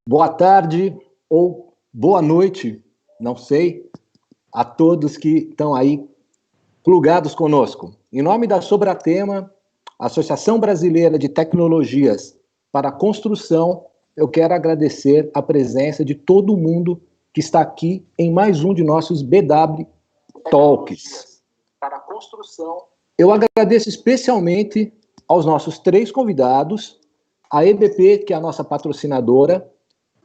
Boa tarde ou boa noite, não sei, a todos que estão aí plugados conosco. Em nome da Sobratema, Associação Brasileira de Tecnologias para a Construção, eu quero agradecer a presença de todo mundo que está aqui em mais um de nossos BW Talks. Para a construção. Eu agradeço especialmente aos nossos 3 convidados, a EBP, que é a nossa patrocinadora,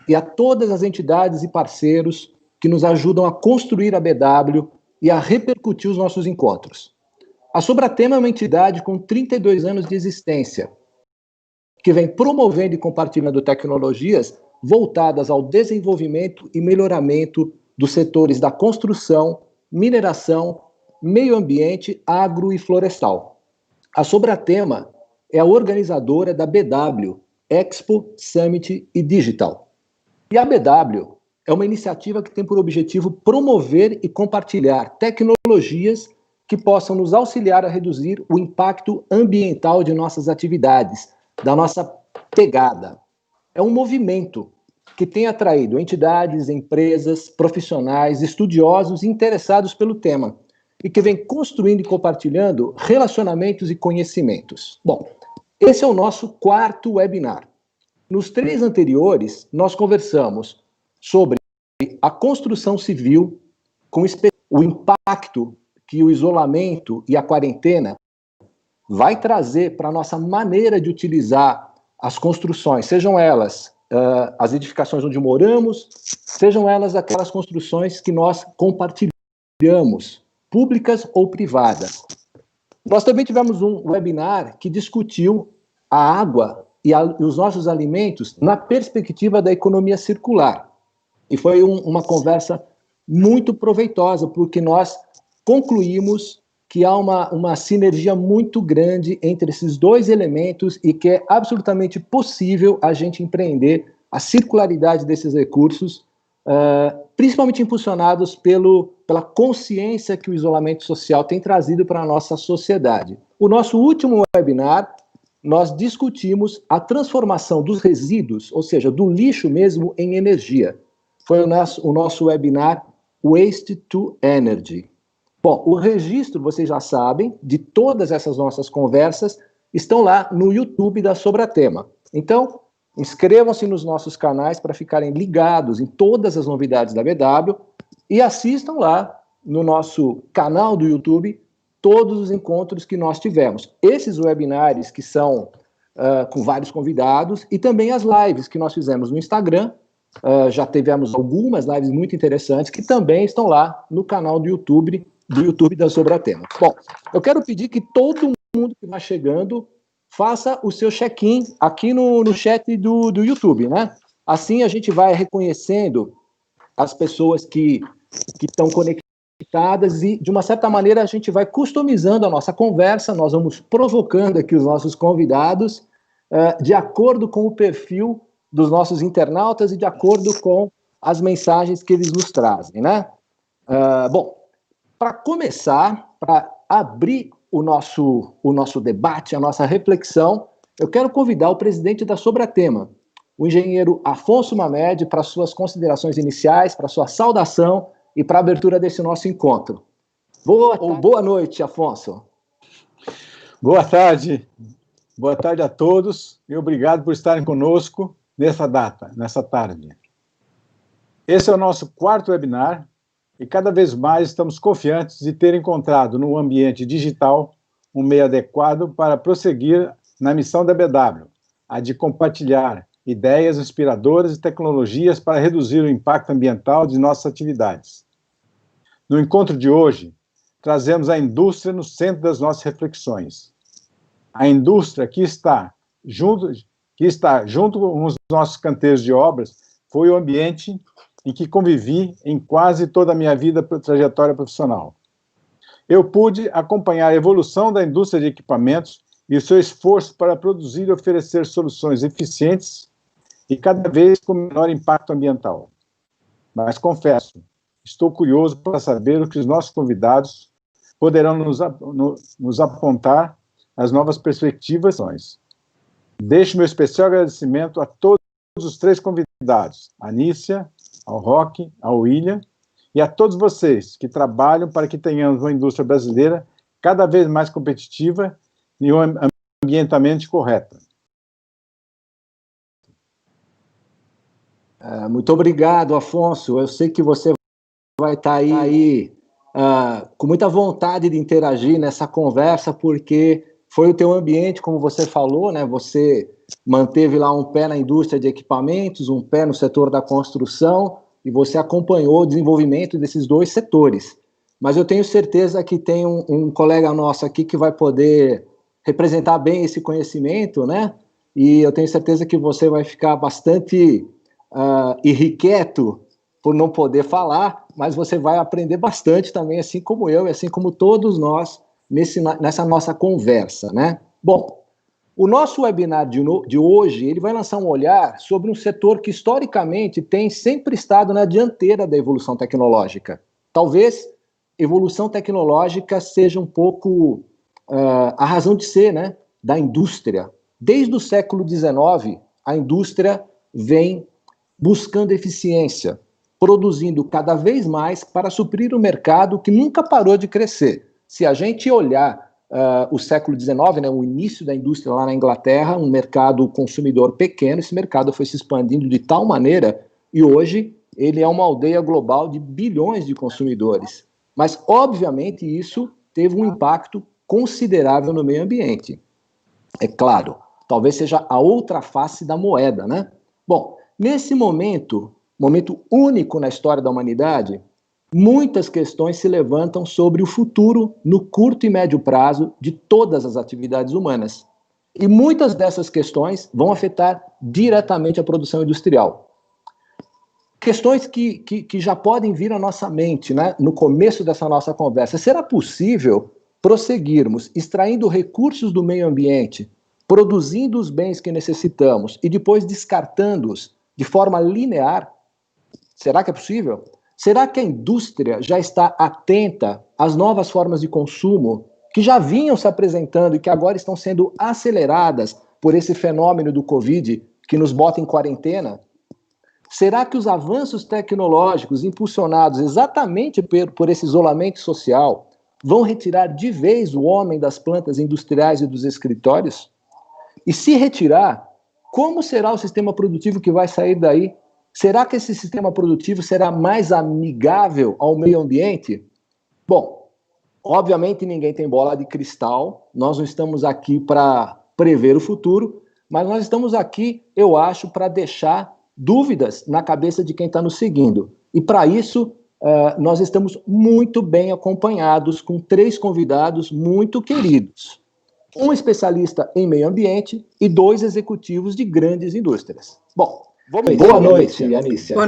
e a todas as entidades e parceiros que nos ajudam a construir a BW e a repercutir os nossos encontros. A Sobratema é uma entidade com 32 anos de existência, que vem promovendo e compartilhando tecnologias voltadas ao desenvolvimento e melhoramento dos setores da construção, mineração, meio ambiente, agro e florestal. A Sobratema é a organizadora da BW, Expo, Summit e Digital. E a BW é uma iniciativa que tem por objetivo promover e compartilhar tecnologias que possam nos auxiliar a reduzir o impacto ambiental de nossas atividades, da nossa pegada. É um movimento que tem atraído entidades, empresas, profissionais, estudiosos interessados pelo tema e que vem construindo e compartilhando relacionamentos e conhecimentos. Bom, esse é o nosso 4º webinar. Nos 3 anteriores, nós conversamos sobre a construção civil, com o impacto que o isolamento e a quarentena vai trazer para a nossa maneira de utilizar as construções, sejam elas as edificações onde moramos, sejam elas aquelas construções que nós compartilhamos, públicas ou privadas. Nós também tivemos um webinar que discutiu a água e os nossos alimentos na perspectiva da economia circular. E foi uma conversa muito proveitosa, porque nós concluímos que há uma sinergia muito grande entre esses 2 elementos e que é absolutamente possível a gente empreender a circularidade desses recursos, principalmente impulsionados pela consciência que o isolamento social tem trazido para a nossa sociedade. O nosso último webinar, nós discutimos a transformação dos resíduos, ou seja, do lixo mesmo, em energia. Foi o nosso webinar Waste to Energy. Bom, o registro, vocês já sabem, de todas essas nossas conversas, estão lá no YouTube da Sobratema. Então, inscrevam-se nos nossos canais para ficarem ligados em todas as novidades da BW e assistam lá no nosso canal do YouTube todos os encontros que nós tivemos. Esses webinários que são com vários convidados e também as lives que nós fizemos no Instagram. Já tivemos algumas lives muito interessantes que também estão lá no canal do YouTube da Sobratema. Bom, eu quero pedir que todo mundo que vai chegando faça o seu check-in aqui no chat do YouTube, né? Assim a gente vai reconhecendo as pessoas que estão conectadas e, de uma certa maneira, a gente vai customizando a nossa conversa, nós vamos provocando aqui os nossos convidados de acordo com o perfil dos nossos internautas e de acordo com as mensagens que eles nos trazem, né? Bom, para começar, para abrir o nosso debate, a nossa reflexão, eu quero convidar o presidente da Sobratema, o engenheiro Afonso Mamed, para suas considerações iniciais, para sua saudação e para a abertura desse nosso encontro. Boa noite, Afonso. Boa tarde a todos e obrigado por estarem conosco nessa tarde. Esse é o nosso 4º webinar e cada vez mais estamos confiantes de ter encontrado no ambiente digital um meio adequado para prosseguir na missão da BW, a de compartilhar ideias inspiradoras e tecnologias para reduzir o impacto ambiental de nossas atividades. No encontro de hoje, trazemos a indústria no centro das nossas reflexões. A indústria que está junto com os nossos canteiros de obras foi o ambiente em que convivi em quase toda a minha trajetória profissional. Eu pude acompanhar a evolução da indústria de equipamentos e o seu esforço para produzir e oferecer soluções eficientes e cada vez com menor impacto ambiental. Mas confesso, estou curioso para saber o que os nossos convidados poderão nos apontar as novas perspectivas. Deixo meu especial agradecimento a todos os três convidados, a Nícia, ao Roque, ao William, e a todos vocês que trabalham para que tenhamos uma indústria brasileira cada vez mais competitiva e ambientalmente correta. Muito obrigado, Afonso. Eu sei que você vai estar aí com muita vontade de interagir nessa conversa, porque foi o teu ambiente, como você falou, né? Você manteve lá um pé na indústria de equipamentos, um pé no setor da construção, e você acompanhou o desenvolvimento desses dois setores. Mas eu tenho certeza que tem um colega nosso aqui que vai poder representar bem esse conhecimento, né? E eu tenho certeza que você vai ficar bastante irrequieto por não poder falar, mas você vai aprender bastante também, assim como eu e assim como todos nós, nessa nossa conversa, né? Bom, o nosso webinar de hoje, ele vai lançar um olhar sobre um setor que, historicamente, tem sempre estado na dianteira da evolução tecnológica. Talvez evolução tecnológica seja um pouco a razão de ser, né, da indústria. Desde o século XIX, a indústria vem buscando eficiência, produzindo cada vez mais para suprir o mercado que nunca parou de crescer. Se a gente olhar o século XIX, né, o início da indústria lá na Inglaterra, um mercado consumidor pequeno, esse mercado foi se expandindo de tal maneira, e hoje ele é uma aldeia global de bilhões de consumidores. Mas, obviamente, isso teve um impacto considerável no meio ambiente. É claro, talvez seja a outra face da moeda, né? Bom, nesse momento único na história da humanidade, muitas questões se levantam sobre o futuro no curto e médio prazo de todas as atividades humanas. E muitas dessas questões vão afetar diretamente a produção industrial. Questões que já podem vir à nossa mente, né, no começo dessa nossa conversa. Será possível prosseguirmos extraindo recursos do meio ambiente, produzindo os bens que necessitamos e depois descartando-os de forma linear? Será que é possível? Será que a indústria já está atenta às novas formas de consumo que já vinham se apresentando e que agora estão sendo aceleradas por esse fenômeno do Covid que nos bota em quarentena? Será que os avanços tecnológicos impulsionados exatamente por esse isolamento social vão retirar de vez o homem das plantas industriais e dos escritórios? E se retirar, como será o sistema produtivo que vai sair daí? Será que esse sistema produtivo será mais amigável ao meio ambiente? Bom, obviamente ninguém tem bola de cristal, nós não estamos aqui para prever o futuro, mas nós estamos aqui, eu acho, para deixar dúvidas na cabeça de quem está nos seguindo. E para isso, nós estamos muito bem acompanhados com 3 convidados muito queridos. Um especialista em meio ambiente e 2 executivos de grandes indústrias. Bom, boa noite, Anícia. Boa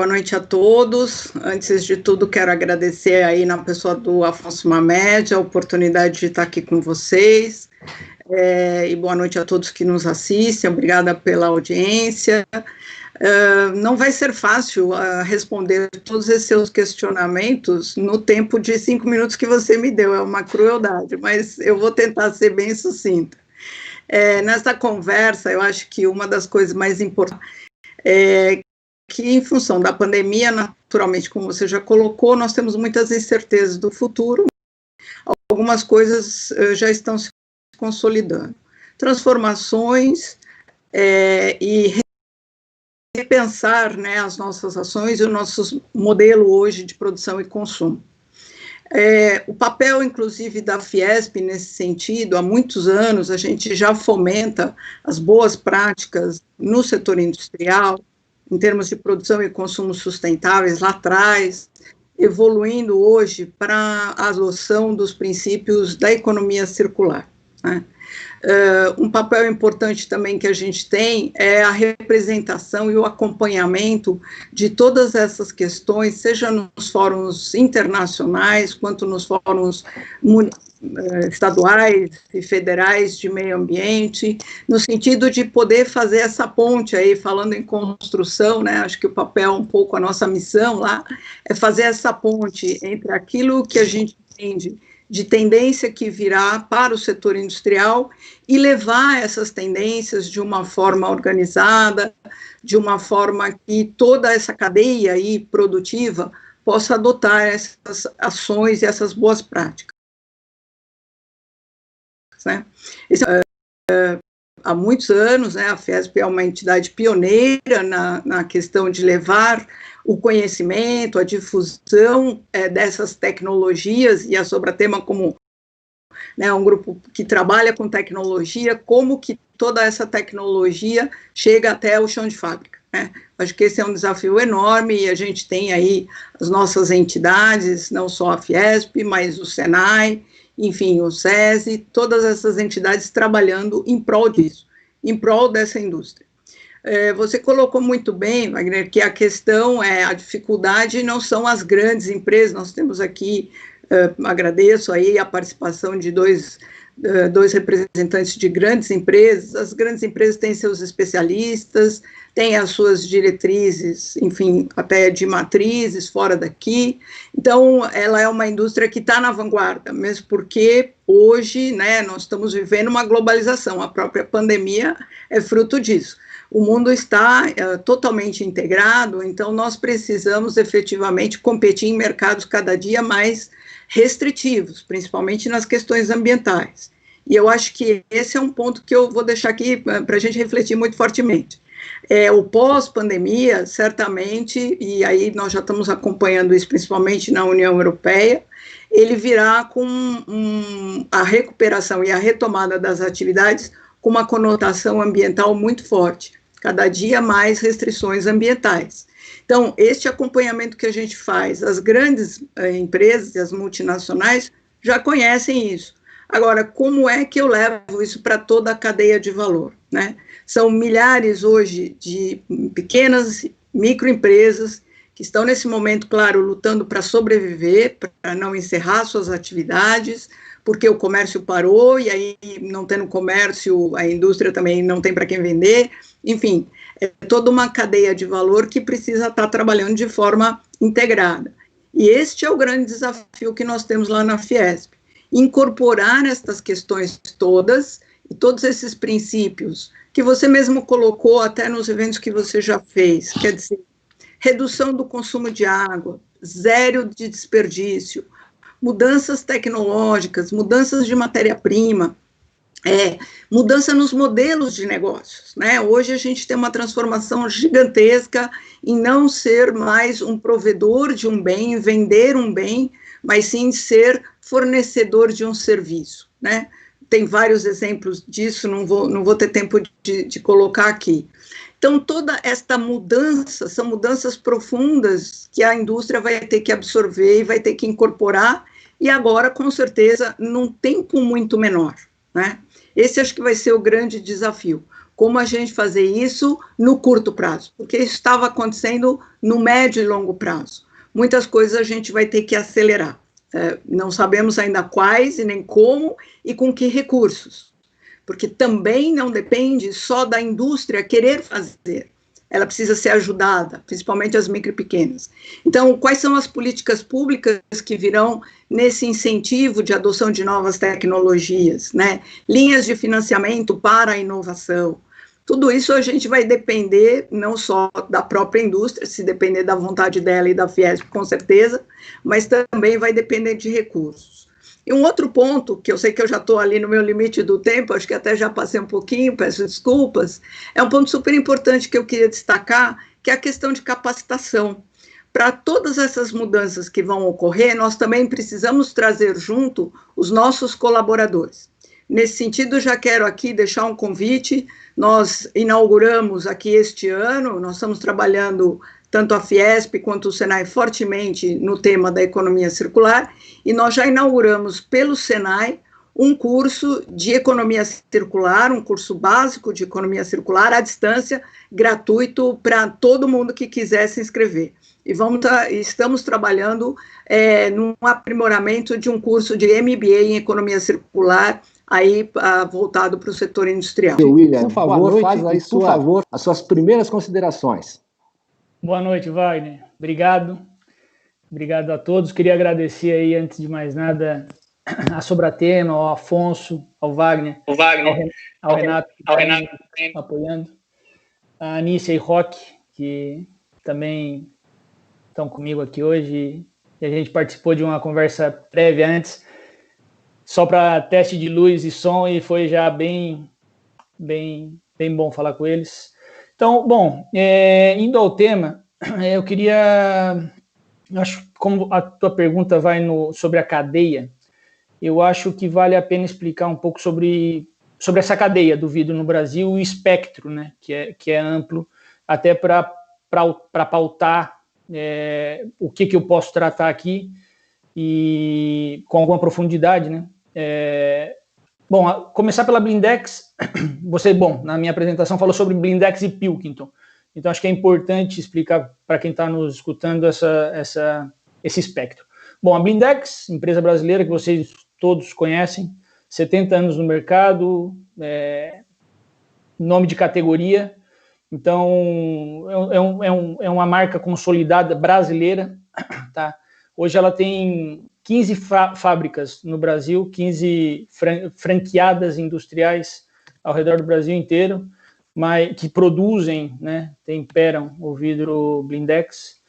noite a todos. Antes de tudo, quero agradecer aí na pessoa do Afonso Mamed a oportunidade de estar aqui com vocês. E boa noite a todos que nos assistem, obrigada pela audiência. Não vai ser fácil responder todos esses seus questionamentos no tempo de 5 minutos que você me deu, é uma crueldade, mas eu vou tentar ser bem sucinta. Nessa conversa, eu acho que uma das coisas mais importantes é que, em função da pandemia, naturalmente, como você já colocou, nós temos muitas incertezas do futuro, algumas coisas já estão se consolidando. Transformações e repensar, né, as nossas ações e o nosso modelo hoje de produção e consumo. O papel, inclusive, da Fiesp nesse sentido, há muitos anos a gente já fomenta as boas práticas no setor industrial, em termos de produção e consumo sustentáveis lá atrás, evoluindo hoje para a adoção dos princípios da economia circular, né? Um papel importante também que a gente tem é a representação e o acompanhamento de todas essas questões, seja nos fóruns internacionais, quanto nos fóruns estaduais e federais de meio ambiente, no sentido de poder fazer essa ponte aí, falando em construção, né, acho que o papel, um pouco a nossa missão lá, é fazer essa ponte entre aquilo que a gente entende de tendência que virá para o setor industrial e levar essas tendências de uma forma organizada, de uma forma que toda essa cadeia aí produtiva possa adotar essas ações e essas boas práticas. Né? Há muitos anos, né, a Fiesp é uma entidade pioneira na questão de levar o conhecimento, a difusão dessas tecnologias, e a Sobratema como, né, um grupo que trabalha com tecnologia, como que toda essa tecnologia chega até o chão de fábrica. Né? Acho que esse é um desafio enorme, e a gente tem aí as nossas entidades, não só a Fiesp, mas o Senai, enfim, o SESI, todas essas entidades trabalhando em prol disso, em prol dessa indústria. Você colocou muito bem, Wagner, que a questão a dificuldade não são as grandes empresas, nós temos aqui, agradeço aí a participação de dois representantes de grandes empresas. As grandes empresas têm seus especialistas, têm as suas diretrizes, enfim, até de matrizes fora daqui. Então, ela é uma indústria que está na vanguarda, mesmo porque hoje, né, nós estamos vivendo uma globalização, a própria pandemia é fruto disso. O mundo está totalmente integrado, então nós precisamos efetivamente competir em mercados cada dia mais restritivos, principalmente nas questões ambientais. E eu acho que esse é um ponto que eu vou deixar aqui para a gente refletir muito fortemente. O pós-pandemia, certamente, e aí nós já estamos acompanhando isso, principalmente na União Europeia, ele virá com a recuperação e a retomada das atividades com uma conotação ambiental muito forte, cada dia mais restrições ambientais. Então, este acompanhamento que a gente faz, as grandes empresas e as multinacionais já conhecem isso. Agora, como é que eu levo isso para toda a cadeia de valor? Né? São milhares hoje de pequenas microempresas que estão nesse momento, claro, lutando para sobreviver, para não encerrar suas atividades, porque o comércio parou, e aí, não tendo comércio, a indústria também não tem para quem vender. Enfim, é toda uma cadeia de valor que precisa estar trabalhando de forma integrada. E este é o grande desafio que nós temos lá na Fiesp, incorporar estas questões todas, e todos esses princípios, que você mesmo colocou até nos eventos que você já fez, quer dizer, redução do consumo de água, zero de desperdício, mudanças tecnológicas, mudanças de matéria-prima, mudança nos modelos de negócios, né? Hoje a gente tem uma transformação gigantesca em não ser mais um provedor de um bem, vender um bem, mas sim ser fornecedor de um serviço, né? Tem vários exemplos disso, não vou ter tempo de colocar aqui. Então, toda esta mudança, são mudanças profundas que a indústria vai ter que absorver e vai ter que incorporar, e agora, com certeza, num tempo muito menor, né? Esse acho que vai ser o grande desafio, como a gente fazer isso no curto prazo, porque isso estava acontecendo no médio e longo prazo. Muitas coisas a gente vai ter que acelerar, não sabemos ainda quais e nem como e com que recursos, porque também não depende só da indústria querer fazer, ela precisa ser ajudada, principalmente as micro e pequenas. Então, quais são as políticas públicas que virão nesse incentivo de adoção de novas tecnologias, né? Linhas de financiamento para a inovação. Tudo isso a gente vai depender não só da própria indústria, se depender da vontade dela e da Fiesp, com certeza, mas também vai depender de recursos. E um outro ponto, que eu sei que eu já estou ali no meu limite do tempo, acho que até já passei um pouquinho, peço desculpas, é um ponto super importante que eu queria destacar, que é a questão de capacitação. Para todas essas mudanças que vão ocorrer, nós também precisamos trazer junto os nossos colaboradores. Nesse sentido, já quero aqui deixar um convite, nós inauguramos aqui este ano, nós estamos trabalhando tanto a Fiesp quanto o Senai fortemente no tema da economia circular, e nós já inauguramos pelo Senai um curso de economia circular, um curso básico de economia circular à distância, gratuito para todo mundo que quiser se inscrever. E estamos trabalhando num aprimoramento de um curso de MBA em economia circular, aí voltado para o setor industrial. William, por favor, faz aí, por favor, as suas primeiras considerações. Boa noite, Wagner. Obrigado a todos. Queria agradecer aí, antes de mais nada, a Sobratema, ao Afonso, ao Wagner, ao Renato, que está apoiando, a Anícia e Roque, que também estão comigo aqui hoje, e a gente participou de uma conversa prévia antes, só para teste de luz e som, e foi já bem bom falar com eles. Então, bom, indo ao tema, eu queria, acho que como a tua pergunta vai sobre a cadeia, eu acho que vale a pena explicar um pouco sobre essa cadeia do vidro no Brasil, o espectro, né, que é amplo, até para pautar o que eu posso tratar aqui, e com alguma profundidade, né. Bom, começar pela Blindex, você, na minha apresentação falou sobre Blindex e Pilkington, então acho que é importante explicar para quem está nos escutando esse espectro. Bom, a Blindex, empresa brasileira que vocês todos conhecem, 70 anos no mercado, nome de categoria, então é uma marca consolidada brasileira, tá? Hoje ela tem 15 fábricas no Brasil, 15 franqueadas industriais ao redor do Brasil inteiro, que produzem, né, temperam o vidro Blindex.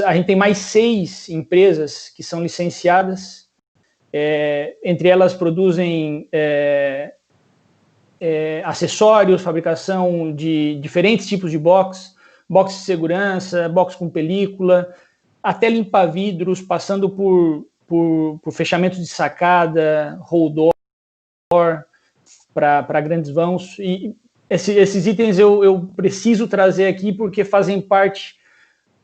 A gente tem mais 6 empresas que são licenciadas, entre elas produzem acessórios, fabricação de diferentes tipos de box de segurança, box com película, até limpar vidros, passando por fechamento de sacada, roll door, para grandes vãos. E esses itens eu preciso trazer aqui porque fazem parte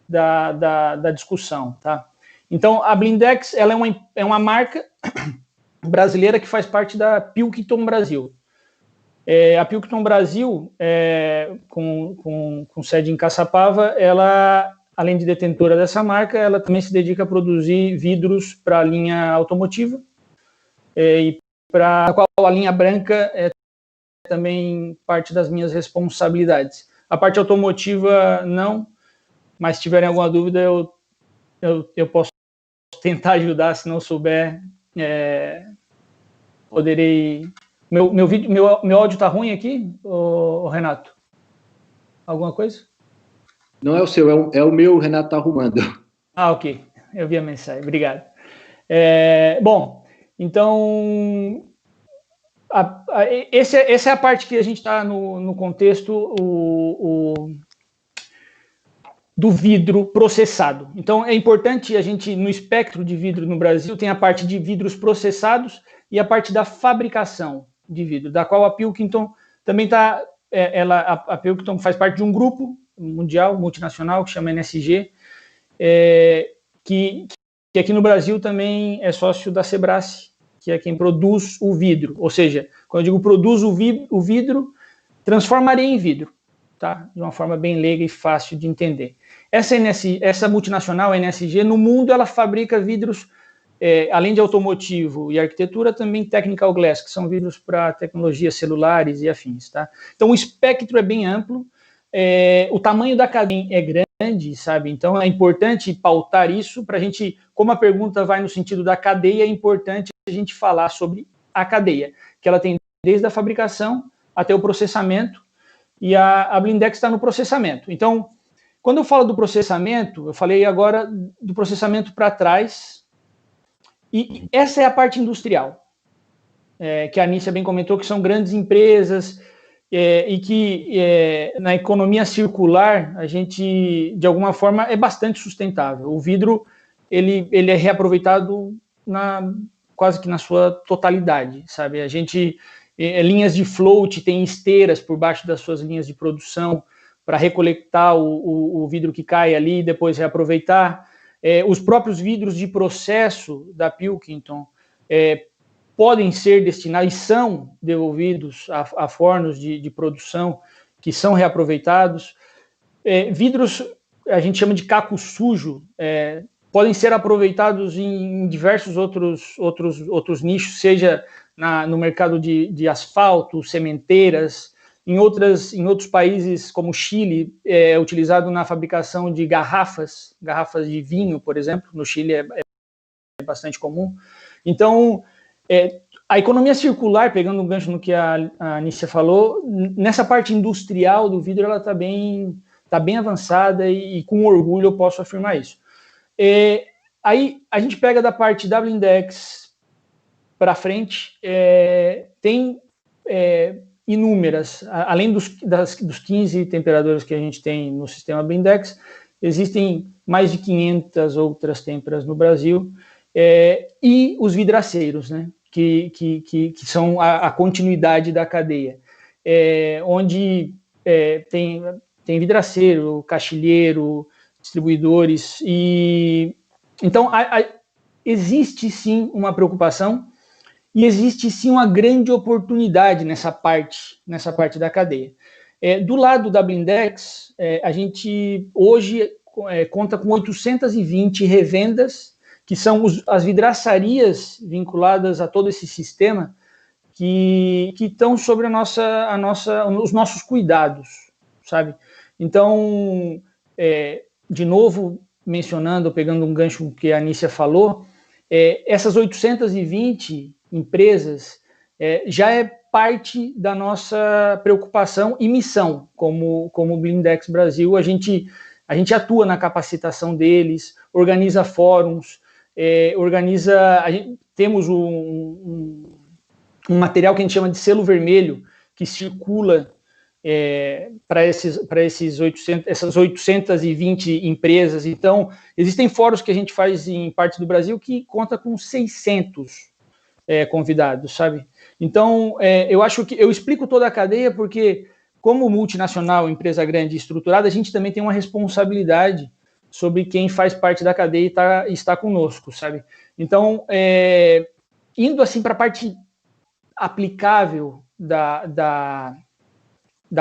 da discussão, tá? Então, a Blindex, ela é uma marca brasileira que faz parte da Pilkington Brasil. A Pilkington Brasil, com sede em Caçapava, ela, além de detentora dessa marca, ela também se dedica a produzir vidros para a linha automotiva, e para a qual a linha branca é também parte das minhas responsabilidades. A parte automotiva, não, mas se tiverem alguma dúvida, eu posso tentar ajudar, se não souber, poderei... Meu áudio está ruim aqui, Renato? Alguma coisa? Não é o seu, é o meu, o Renato está arrumando. Ah, ok. Eu vi a mensagem, obrigado. Bom, então, essa é a parte que a gente está no contexto do vidro processado. Então, é importante a gente, no espectro de vidro no Brasil, tem a parte de vidros processados e a parte da fabricação de vidro, da qual a Pilkington também está... a Pilkington faz parte de um grupo mundial, multinacional, que chama NSG, que aqui no Brasil também é sócio da Sebrae, que é quem produz o vidro. Ou seja, quando eu digo produz o vidro, transformaria em vidro, tá? De uma forma bem leiga e fácil de entender. Essa multinacional, a NSG, no mundo ela fabrica vidros, além de automotivo e arquitetura, também technical glass, que são vidros para tecnologias celulares e afins, tá? Então o espectro é bem amplo, o tamanho da cadeia é grande, sabe? Então é importante pautar isso para a gente, como a pergunta vai no sentido da cadeia, é importante a gente falar sobre a cadeia, que ela tem desde a fabricação até o processamento, e a Blindex está no processamento. Então, quando eu falo do processamento, eu falei agora do processamento para trás, e essa é a parte industrial, que a Anícia bem comentou, que são grandes empresas, e que na economia circular a gente, de alguma forma, é bastante sustentável. O vidro ele é reaproveitado quase que na sua totalidade, sabe? A gente, linhas de float, tem esteiras por baixo das suas linhas de produção para recolectar o vidro que cai ali e depois reaproveitar. Os próprios vidros de processo da Pilkington podem ser destinados e são devolvidos a fornos de produção que são reaproveitados. Vidros, a gente chama de caco sujo, podem ser aproveitados em diversos outros nichos, seja no mercado de asfalto, sementeiras. Em outros países, como o Chile, é utilizado na fabricação de garrafas de vinho, por exemplo. No Chile é bastante comum. Então, a economia circular, pegando um gancho no que a Anícia falou, nessa parte industrial do vidro, ela está bem avançada e com orgulho eu posso afirmar isso. Aí a gente pega da parte da Blindex para frente, tem inúmeras, além dos 15 temperadores que a gente tem no sistema Blindex, existem mais de 500 outras têmperas no Brasil, e os vidraceiros, né, que são a continuidade da cadeia, onde tem vidraceiro, caixilheiro, distribuidores, e então existe sim uma preocupação e existe sim uma grande oportunidade nessa parte da cadeia. Do lado da Blindex, a gente hoje conta com 820 revendas, que são as vidraçarias vinculadas a todo esse sistema, que estão sobre os nossos cuidados, sabe? Então, de novo, mencionando, pegando um gancho que a Anícia falou, essas 820 empresas já é parte da nossa preocupação e missão como Blindex Brasil. A gente atua na capacitação deles, organiza fóruns, temos um material que a gente chama de selo vermelho, que circula para essas 820 empresas. Então, existem fóruns que a gente faz em parte do Brasil que conta com 600 convidados, sabe? Então, eu acho que eu explico toda a cadeia porque, como multinacional, empresa grande e estruturada, a gente também tem uma responsabilidade sobre quem faz parte da cadeia e está conosco, sabe? Então, indo assim para a parte aplicável da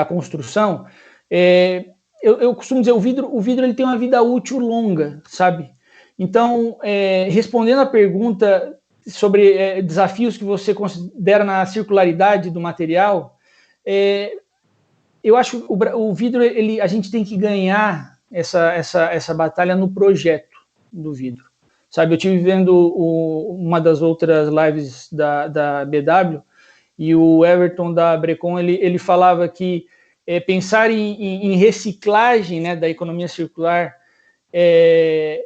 construção, eu costumo dizer, o vidro ele tem uma vida útil longa, sabe? Então, respondendo a pergunta sobre desafios que você considera na circularidade do material, eu acho que o vidro, a gente tem que ganhar essa batalha no projeto do vidro, sabe? Eu estive vendo uma das outras lives da BW, e o Everton da Brecon, ele falava que pensar em reciclagem, né, da economia circular é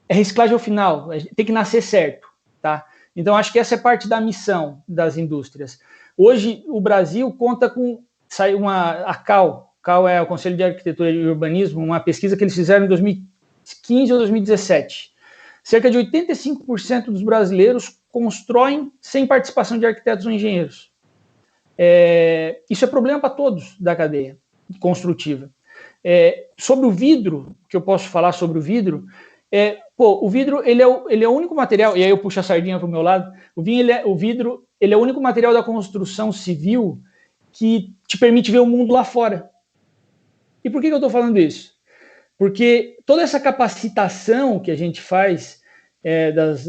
reciclagem ao final, tem que nascer certo, tá? Então, acho que essa é parte da missão das indústrias. Hoje, o Brasil conta com... Saiu a CAL é o Conselho de Arquitetura e Urbanismo, uma pesquisa que eles fizeram em 2015 ou 2017. Cerca de 85% dos brasileiros constroem sem participação de arquitetos ou engenheiros. Isso é problema para todos da cadeia construtiva. Sobre o vidro, que eu posso falar sobre o vidro, o vidro ele é o único material, e aí eu puxo a sardinha para o meu lado, o vidro ele é o único material da construção civil que te permite ver o mundo lá fora. E por que eu estou falando isso? Porque toda essa capacitação que a gente faz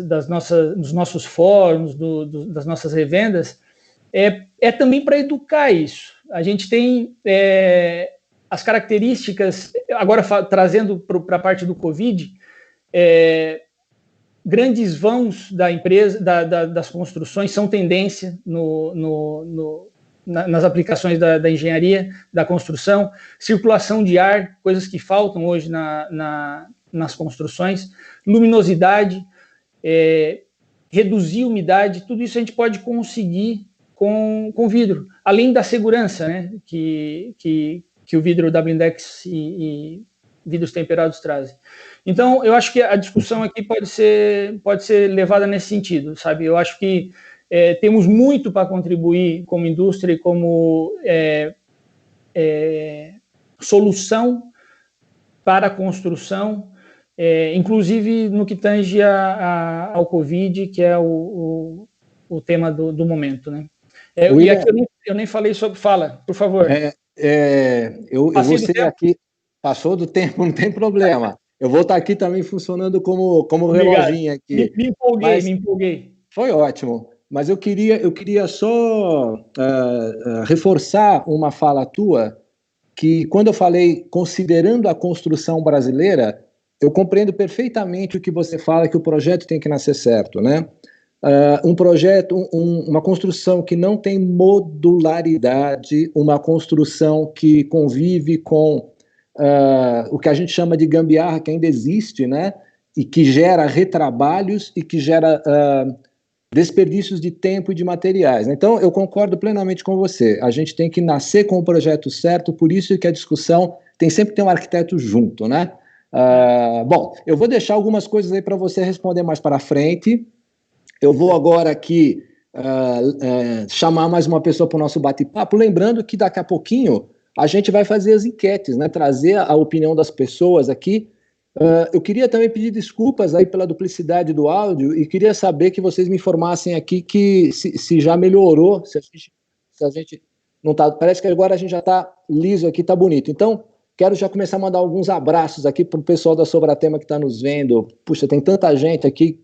dos nossos fóruns, das nossas revendas, é também para educar isso. A gente tem as características, agora trazendo para a parte do Covid, grandes vãos da empresa, das construções são tendência nas aplicações da engenharia, da construção, circulação de ar, coisas que faltam hoje nas construções, luminosidade, reduzir umidade, tudo isso a gente pode conseguir com vidro, além da segurança, né, que o vidro da Blindex e vidros temperados trazem. Então, eu acho que a discussão aqui pode ser levada nesse sentido, sabe? Eu acho que temos muito para contribuir como indústria e como solução para a construção, inclusive no que tange ao Covid, que é o tema do momento, né? E aqui eu nem falei sobre... Fala, por favor. Eu vou ser aqui... Passou do tempo, não tem problema. Eu vou estar aqui também funcionando como reloginho aqui. Me empolguei. Foi ótimo. Mas eu queria só reforçar uma fala tua, que quando eu falei considerando a construção brasileira, eu compreendo perfeitamente o que você fala, que o projeto tem que nascer certo, né? Um projeto, uma construção que não tem modularidade, uma construção que convive com o que a gente chama de gambiarra, que ainda existe, né? E que gera retrabalhos e que gera desperdícios de tempo e de materiais. Então, eu concordo plenamente com você. A gente tem que nascer com o projeto certo, por isso que a discussão sempre tem um arquiteto junto, né? Bom, eu vou deixar algumas coisas aí para você responder mais para frente. Eu vou agora aqui chamar mais uma pessoa para o nosso bate-papo, lembrando que daqui a pouquinho a gente vai fazer as enquetes, né? Trazer a opinião das pessoas aqui. Eu queria também pedir desculpas aí pela duplicidade do áudio e queria saber que vocês me informassem aqui que se já melhorou, se a gente não tá, parece que agora a gente já está liso aqui, está bonito. Então, quero já começar a mandar alguns abraços aqui para o pessoal da Sobratema que está nos vendo. Puxa, tem tanta gente aqui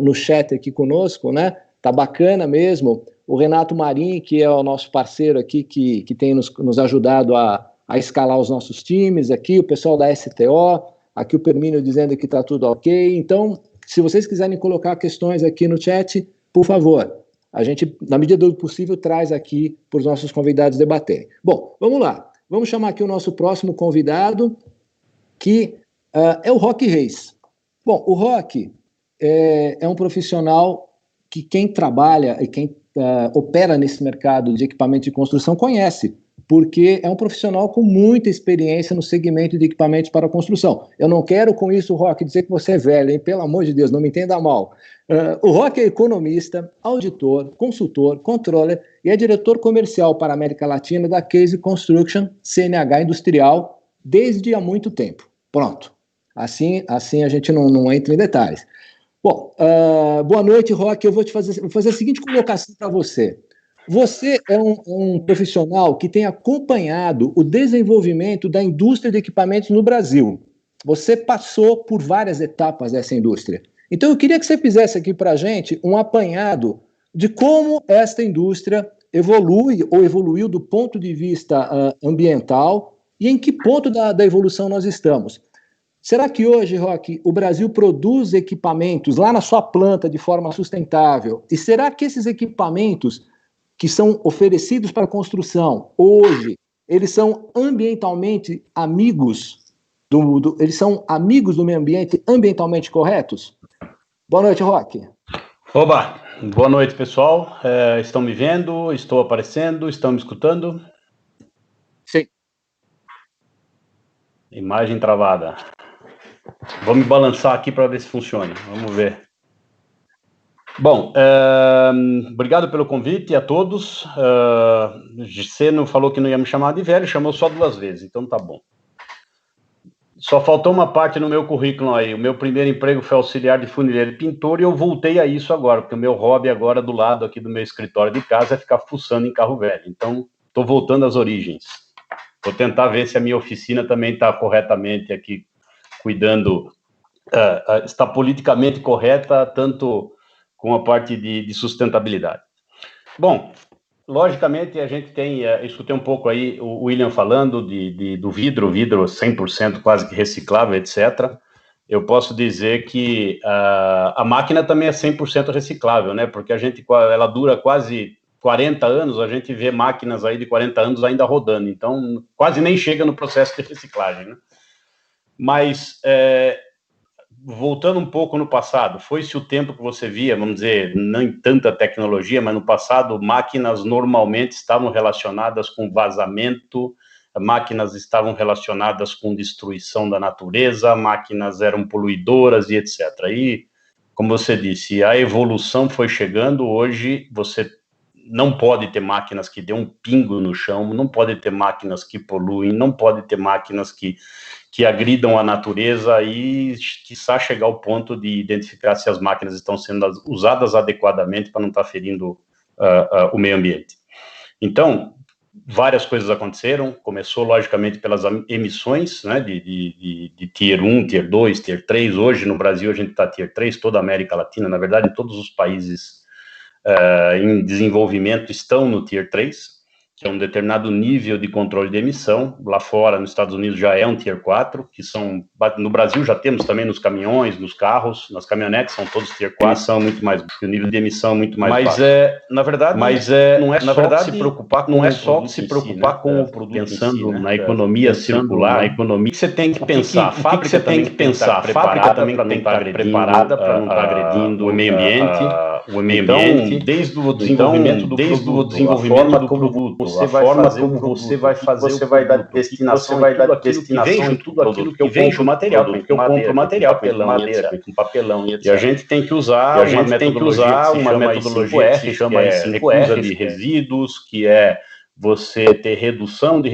no chat aqui conosco, né? Tá bacana mesmo. O Renato Marim, que é o nosso parceiro aqui, que tem nos ajudado a escalar os nossos times aqui, o pessoal da STO, aqui o Permínio dizendo que está tudo ok. Então, se vocês quiserem colocar questões aqui no chat, por favor, a gente, na medida do possível, traz aqui para os nossos convidados debaterem. Bom, vamos lá. Vamos chamar aqui o nosso próximo convidado, que é o Roque Reis. Bom, o Roque é um profissional que quem trabalha e quem opera nesse mercado de equipamento de construção conhece, porque é um profissional com muita experiência no segmento de equipamentos para construção. Eu não quero com isso, Roque, dizer que você é velho, hein? Pelo amor de Deus, não me entenda mal. O Roque é economista, auditor, consultor, controller e é diretor comercial para a América Latina da Case Construction CNH Industrial desde há muito tempo. Pronto. Assim a gente não entra em detalhes. Bom, boa noite, Roque. Eu vou fazer a seguinte colocação para você. Você é um profissional que tem acompanhado o desenvolvimento da indústria de equipamentos no Brasil. Você passou por várias etapas dessa indústria. Então, eu queria que você fizesse aqui para a gente um apanhado de como esta indústria evolui ou evoluiu do ponto de vista ambiental e em que ponto da evolução nós estamos. Será que hoje, Roque, o Brasil produz equipamentos lá na sua planta de forma sustentável? E será que esses equipamentos que são oferecidos para a construção hoje, eles são ambientalmente amigos eles são amigos do meio ambiente, ambientalmente corretos? Boa noite, Roque. Oba, boa noite, pessoal. Estão me vendo? Estou aparecendo? Estão me escutando? Sim. Imagem travada. Vou me balançar aqui para ver se funciona. Vamos ver. Bom, obrigado pelo convite a todos. Você não falou que não ia me chamar de velho, chamou só 2 vezes, então tá bom. Só faltou uma parte no meu currículo aí. O meu primeiro emprego foi auxiliar de funileiro e pintor e eu voltei a isso agora, porque o meu hobby agora do lado aqui do meu escritório de casa é ficar fuçando em carro velho. Então, estou voltando às origens. Vou tentar ver se a minha oficina também está corretamente aqui, cuidando, está politicamente correta, tanto com a parte de sustentabilidade. Bom, logicamente, a gente tem, escutei um pouco aí o William falando do vidro 100% quase que reciclável, etc. Eu posso dizer que a máquina também é 100% reciclável, né? Porque ela dura quase 40 anos, a gente vê máquinas aí de 40 anos ainda rodando, então quase nem chega no processo de reciclagem, né? Mas, voltando um pouco no passado, foi-se o tempo que você via, vamos dizer, não tanta tecnologia, mas no passado, máquinas normalmente estavam relacionadas com vazamento, máquinas estavam relacionadas com destruição da natureza, máquinas eram poluidoras e etc. E, como você disse, a evolução foi chegando, hoje você não pode ter máquinas que dêem um pingo no chão, não pode ter máquinas que poluem, não pode ter máquinas que agridam a natureza e, quiçá, chegar ao ponto de identificar se as máquinas estão sendo usadas adequadamente para não estar ferindo o meio ambiente. Então, várias coisas aconteceram, começou, logicamente, pelas emissões, né, de Tier 1, Tier 2, Tier 3, hoje no Brasil a gente está Tier 3, toda a América Latina, na verdade, todos os países em desenvolvimento estão no Tier 3, que é um determinado nível de controle de emissão. Lá fora, nos Estados Unidos, já é um Tier 4, que são... No Brasil já temos também nos caminhões, nos carros, nas caminhonetes, são todos Tier 4. A emissão é muito mais baixa, o nível de emissão é muito mais baixo. Na verdade, não é só se preocupar com o produto, pensando na economia circular, na economia que você tem que pensar. A fábrica também tem que estar preparada para não estar agredindo o meio ambiente. Então, desde o desenvolvimento do produto, a forma como você vai fazer, você vai dar destinação, tudo aquilo que eu compro material, porque eu compro material, madeira, com papelão e etc. E a gente tem que usar uma metodologia que se chama recusa de resíduos, que é você ter redução de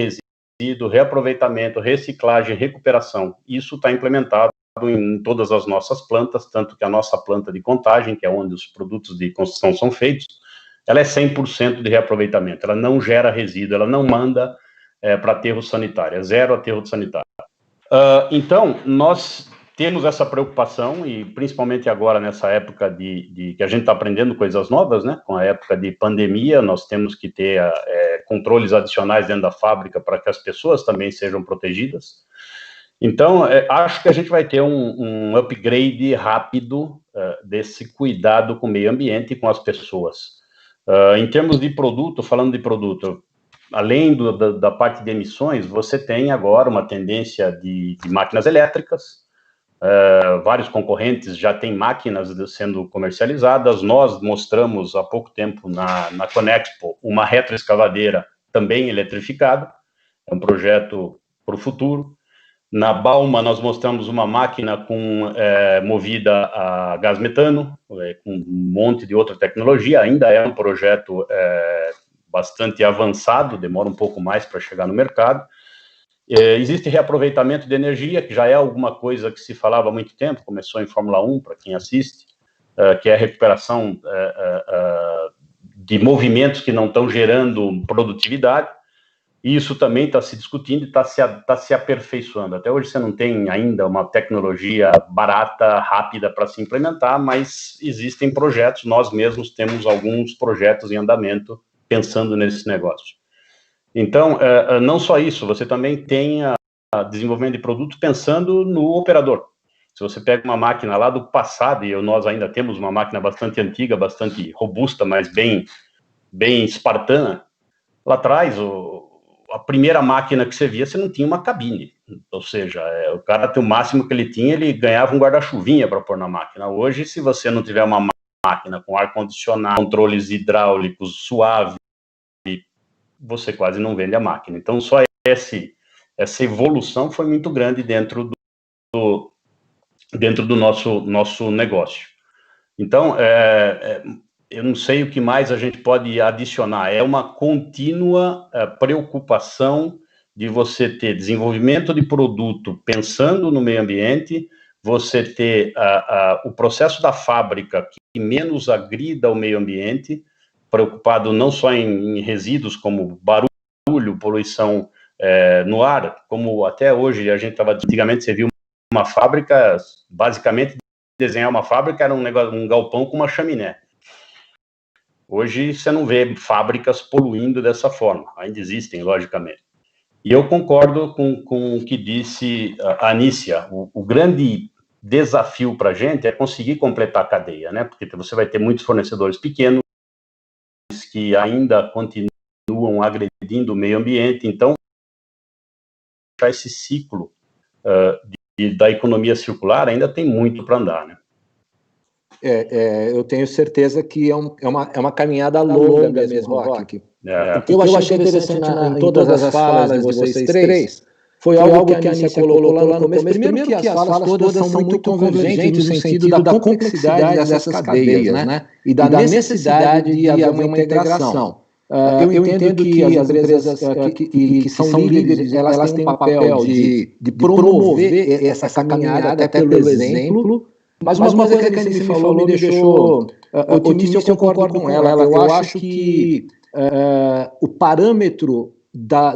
resíduo, reaproveitamento, reciclagem, recuperação. Isso está implementado em todas as nossas plantas, tanto que a nossa planta de Contagem, que é onde os produtos de construção são feitos, ela é 100% de reaproveitamento, ela não gera resíduo, ela não manda para aterro sanitário, é zero aterro sanitário. Então, nós temos essa preocupação, e principalmente agora nessa época que a gente está aprendendo coisas novas, né? Com a época de pandemia, nós temos que ter controles adicionais dentro da fábrica para que as pessoas também sejam protegidas. Então, acho que a gente vai ter um upgrade rápido desse cuidado com o meio ambiente e com as pessoas. Em termos de produto, falando de produto, além da parte de emissões, você tem agora uma tendência de máquinas elétricas. Vários concorrentes já têm máquinas sendo comercializadas. Nós mostramos há pouco tempo na Conexpo uma retroescavadeira também eletrificada. É um projeto para o futuro. Na Bauma, nós mostramos uma máquina movida a gás metano, com um monte de outra tecnologia. Ainda é um projeto bastante avançado, demora um pouco mais para chegar no mercado. Existe reaproveitamento de energia, que já é alguma coisa que se falava há muito tempo, começou em Fórmula 1, para quem assiste, que é a recuperação de movimentos que não estão gerando produtividade. E isso também está se discutindo e está se aperfeiçoando. Até hoje você não tem ainda uma tecnologia barata, rápida para se implementar, mas existem projetos, nós mesmos temos alguns projetos em andamento pensando nesse negócio. Então, não só isso, você também tem desenvolvimento de produto pensando no operador. Se você pega uma máquina lá do passado, e nós ainda temos uma máquina bastante antiga, bastante robusta, mas bem espartana, lá atrás, a primeira máquina que você via, você não tinha uma cabine. Ou seja, o cara, o máximo que ele tinha, ele ganhava um guarda-chuvinha para pôr na máquina. Hoje, se você não tiver uma máquina com ar-condicionado, controles hidráulicos suave, você quase não vende a máquina. Então, só essa evolução foi muito grande dentro do nosso negócio. Então, eu não sei o que mais a gente pode adicionar. É uma contínua preocupação de você ter desenvolvimento de produto pensando no meio ambiente, você ter o processo da fábrica que menos agrida o meio ambiente, preocupado não só em resíduos como barulho, poluição no ar, como até hoje a gente estava... Antigamente você viu uma fábrica, basicamente desenhar uma fábrica era um galpão com uma chaminé. Hoje você não vê fábricas poluindo dessa forma, ainda existem, logicamente. E eu concordo com o que disse a Anícia, o grande desafio para a gente é conseguir completar a cadeia, né? Porque você vai ter muitos fornecedores pequenos que ainda continuam agredindo o meio ambiente, então esse ciclo da economia circular ainda tem muito para andar, né? Eu tenho certeza que é uma caminhada longa mesmo, Roque. O que eu achei interessante em todas as falas de vocês três foi algo que a Anícia colocou lá no começo. Primeiro que as falas todas são muito convergentes no sentido da complexidade dessas cadeias, né? E da necessidade de haver uma integração. Eu entendo que as empresas que são líderes, elas têm um papel de promover essa caminhada até pelo exemplo. Mas uma coisa que a Anícia me falou me deixou otimista, eu concordo com ela. Eu acho que o parâmetro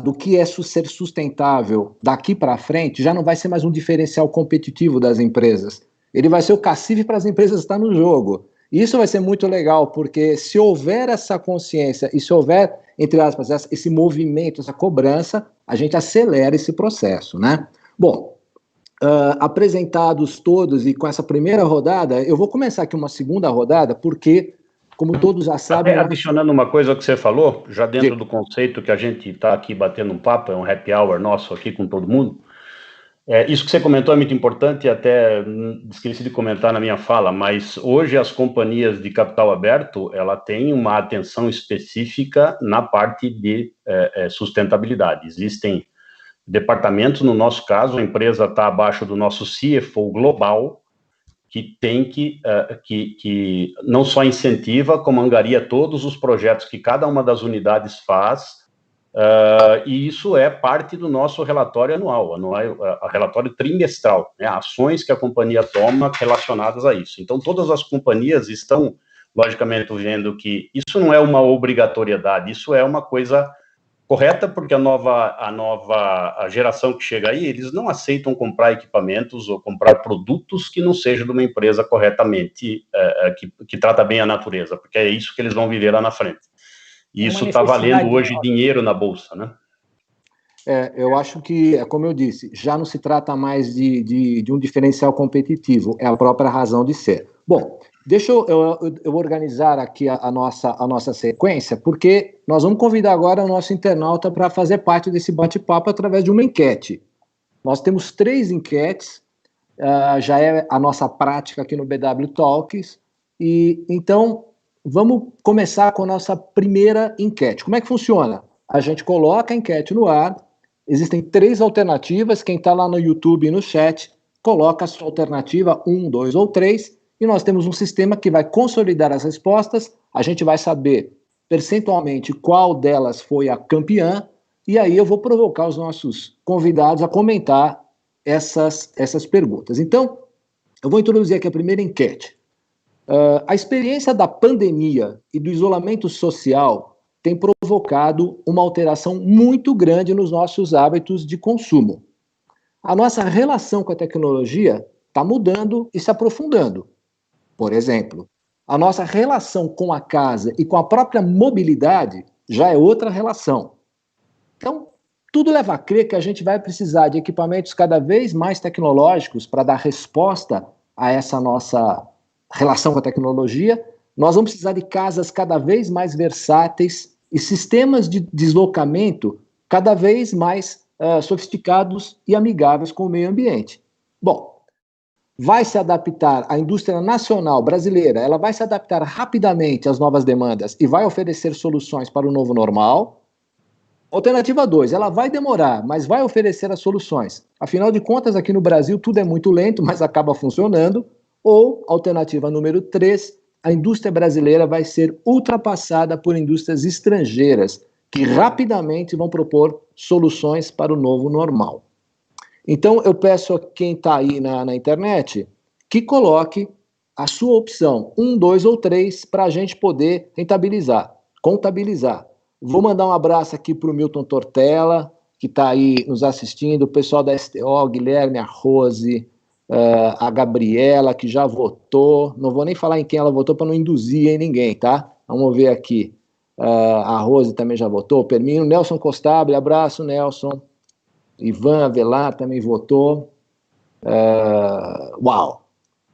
do que é ser sustentável daqui para frente já não vai ser mais um diferencial competitivo das empresas. Ele vai ser o cacife para as empresas estar no jogo. Isso vai ser muito legal, porque se houver essa consciência e se houver, entre aspas, esse movimento, essa cobrança, a gente acelera esse processo, né? Bom, apresentados todos e com essa primeira rodada, eu vou começar aqui uma segunda rodada, porque, como todos já sabem... Até adicionando uma coisa que você falou, já dentro do conceito que a gente está aqui batendo um papo, é um happy hour nosso aqui com todo mundo, isso que você comentou é muito importante, até esqueci de comentar na minha fala, mas hoje as companhias de capital aberto, ela tem uma atenção específica na parte de sustentabilidade. Existem departamentos, no nosso caso, a empresa está abaixo do nosso CFO global, que tem que não só incentiva, como angaria todos os projetos que cada uma das unidades faz, e isso é parte do nosso relatório anual, relatório trimestral, né, ações que a companhia toma relacionadas a isso. Então, todas as companhias estão, logicamente, vendo que isso não é uma obrigatoriedade, isso é uma coisa correta, porque a nova geração que chega aí, eles não aceitam comprar equipamentos ou comprar produtos que não sejam de uma empresa corretamente, que trata bem a natureza, porque é isso que eles vão viver lá na frente. E isso está valendo hoje dinheiro na Bolsa, né? Eu acho que, como eu disse, já não se trata mais de um diferencial competitivo, é a própria razão de ser. Bom, deixa eu organizar aqui a nossa sequência, porque nós vamos convidar agora o nosso internauta para fazer parte desse bate-papo através de uma enquete. Nós temos 3 enquetes, já é a nossa prática aqui no BW Talks, e então vamos começar com a nossa primeira enquete. Como é que funciona? A gente coloca a enquete no ar, existem 3 alternativas, quem está lá no YouTube e no chat, coloca a sua alternativa 1, 2 ou 3, e nós temos um sistema que vai consolidar as respostas, a gente vai saber percentualmente qual delas foi a campeã, e aí eu vou provocar os nossos convidados a comentar essas perguntas. Então, eu vou introduzir aqui a primeira enquete. A experiência da pandemia e do isolamento social tem provocado uma alteração muito grande nos nossos hábitos de consumo. A nossa relação com a tecnologia está mudando e se aprofundando. Por exemplo, a nossa relação com a casa e com a própria mobilidade já é outra relação. Então, tudo leva a crer que a gente vai precisar de equipamentos cada vez mais tecnológicos para dar resposta a essa nossa relação com a tecnologia. Nós vamos precisar de casas cada vez mais versáteis e sistemas de deslocamento cada vez mais sofisticados e amigáveis com o meio ambiente. Bom, vai se adaptar a indústria nacional brasileira, ela vai se adaptar rapidamente às novas demandas e vai oferecer soluções para o novo normal. Alternativa 2, ela vai demorar, mas vai oferecer as soluções. Afinal de contas, aqui no Brasil tudo é muito lento, mas acaba funcionando. Ou, alternativa número 3, a indústria brasileira vai ser ultrapassada por indústrias estrangeiras, que rapidamente vão propor soluções para o novo normal. Então, eu peço a quem está aí na internet que coloque a sua opção 1, 2 ou 3 para a gente poder contabilizar. Vou mandar um abraço aqui para o Milton Tortella, que está aí nos assistindo, o pessoal da STO, Guilherme, a Rose, a Gabriela, que já votou. Não vou nem falar em quem ela votou para não induzir em ninguém, tá? Vamos ver aqui. A Rose também já votou, o Permino, Nelson Costable, abraço, Nelson. Ivan Avelar também votou. Uau!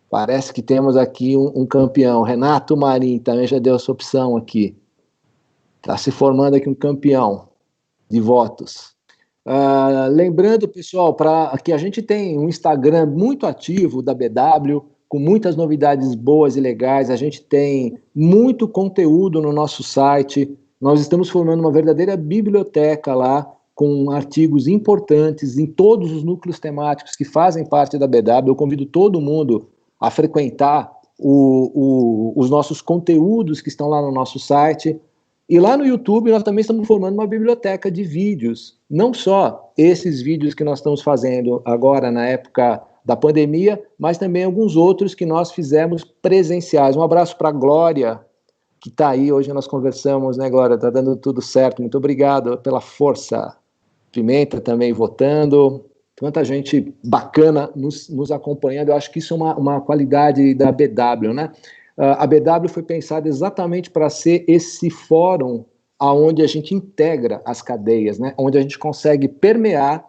Parece que temos aqui um campeão. Renato Marim também já deu essa opção aqui. Está se formando aqui um campeão de votos. Lembrando, pessoal, que a gente tem um Instagram muito ativo da BW, com muitas novidades boas e legais. A gente tem muito conteúdo no nosso site. Nós estamos formando uma verdadeira biblioteca lá, com artigos importantes em todos os núcleos temáticos que fazem parte da BW. Eu convido todo mundo a frequentar os nossos conteúdos que estão lá no nosso site. E lá no YouTube nós também estamos formando uma biblioteca de vídeos, não só esses vídeos que nós estamos fazendo agora na época da pandemia, mas também alguns outros que nós fizemos presenciais. Um abraço para a Glória, que está aí, hoje nós conversamos, né, Glória? Está dando tudo certo, muito obrigado pela força. Pimenta também votando, tanta gente bacana nos acompanhando. Eu acho que isso é uma qualidade da BW, né? A BW foi pensada exatamente para ser esse fórum onde a gente integra as cadeias, né? Onde a gente consegue permear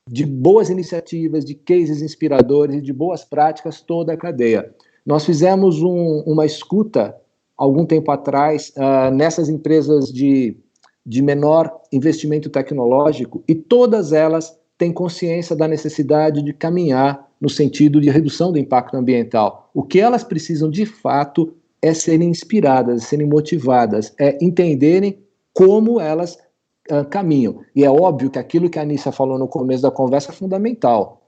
de boas iniciativas, de cases inspiradores e de boas práticas toda a cadeia. Nós fizemos uma escuta algum tempo atrás nessas empresas de menor investimento tecnológico, e todas elas têm consciência da necessidade de caminhar no sentido de redução do impacto ambiental. O que elas precisam, de fato, é serem inspiradas, serem motivadas, é entenderem como elas caminham. E é óbvio que aquilo que a Anícia falou no começo da conversa é fundamental.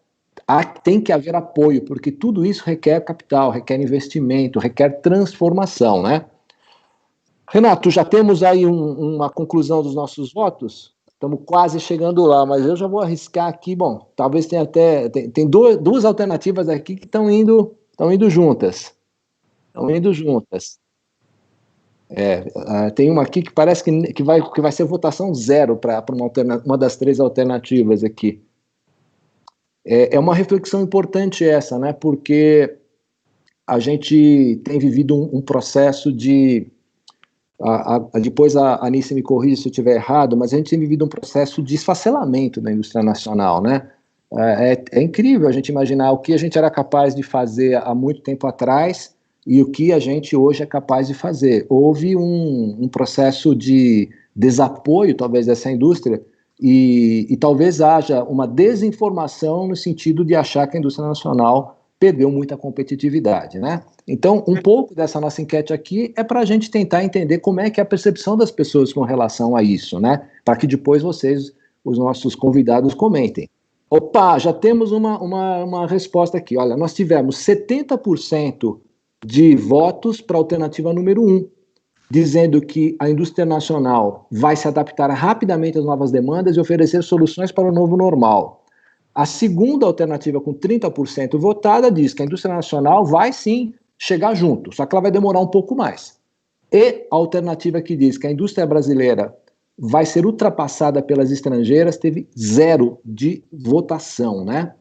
Tem que haver apoio, porque tudo isso requer capital, requer investimento, requer transformação, né? Renato, já temos aí uma conclusão dos nossos votos? Estamos quase chegando lá, mas eu já vou arriscar aqui. Bom, talvez tenha até... Tem duas alternativas aqui que estão indo juntas. Estão indo juntas. Tem uma aqui que parece que vai ser votação zero para uma das três alternativas aqui. É uma reflexão importante essa, né? Porque a gente tem vivido um processo de... depois a Anícia me corrige se eu estiver errado, mas a gente tem vivido um processo de esfacelamento da indústria nacional, né? É incrível a gente imaginar o que a gente era capaz de fazer há muito tempo atrás e o que a gente hoje é capaz de fazer. Houve um processo de desapoio, talvez, dessa indústria, e talvez haja uma desinformação no sentido de achar que a indústria nacional perdeu muita competitividade, né? Então, um pouco dessa nossa enquete aqui é para a gente tentar entender como é que é a percepção das pessoas com relação a isso, né? Para que depois vocês, os nossos convidados, comentem. Opa, já temos uma resposta aqui. Olha, nós tivemos 70% de votos para a alternativa número 1, dizendo que a indústria nacional vai se adaptar rapidamente às novas demandas e oferecer soluções para o novo normal. A segunda alternativa, com 30% votada, diz que a indústria nacional vai sim chegar junto, só que ela vai demorar um pouco mais. E a alternativa que diz que a indústria brasileira vai ser ultrapassada pelas estrangeiras teve 0 de votação, né?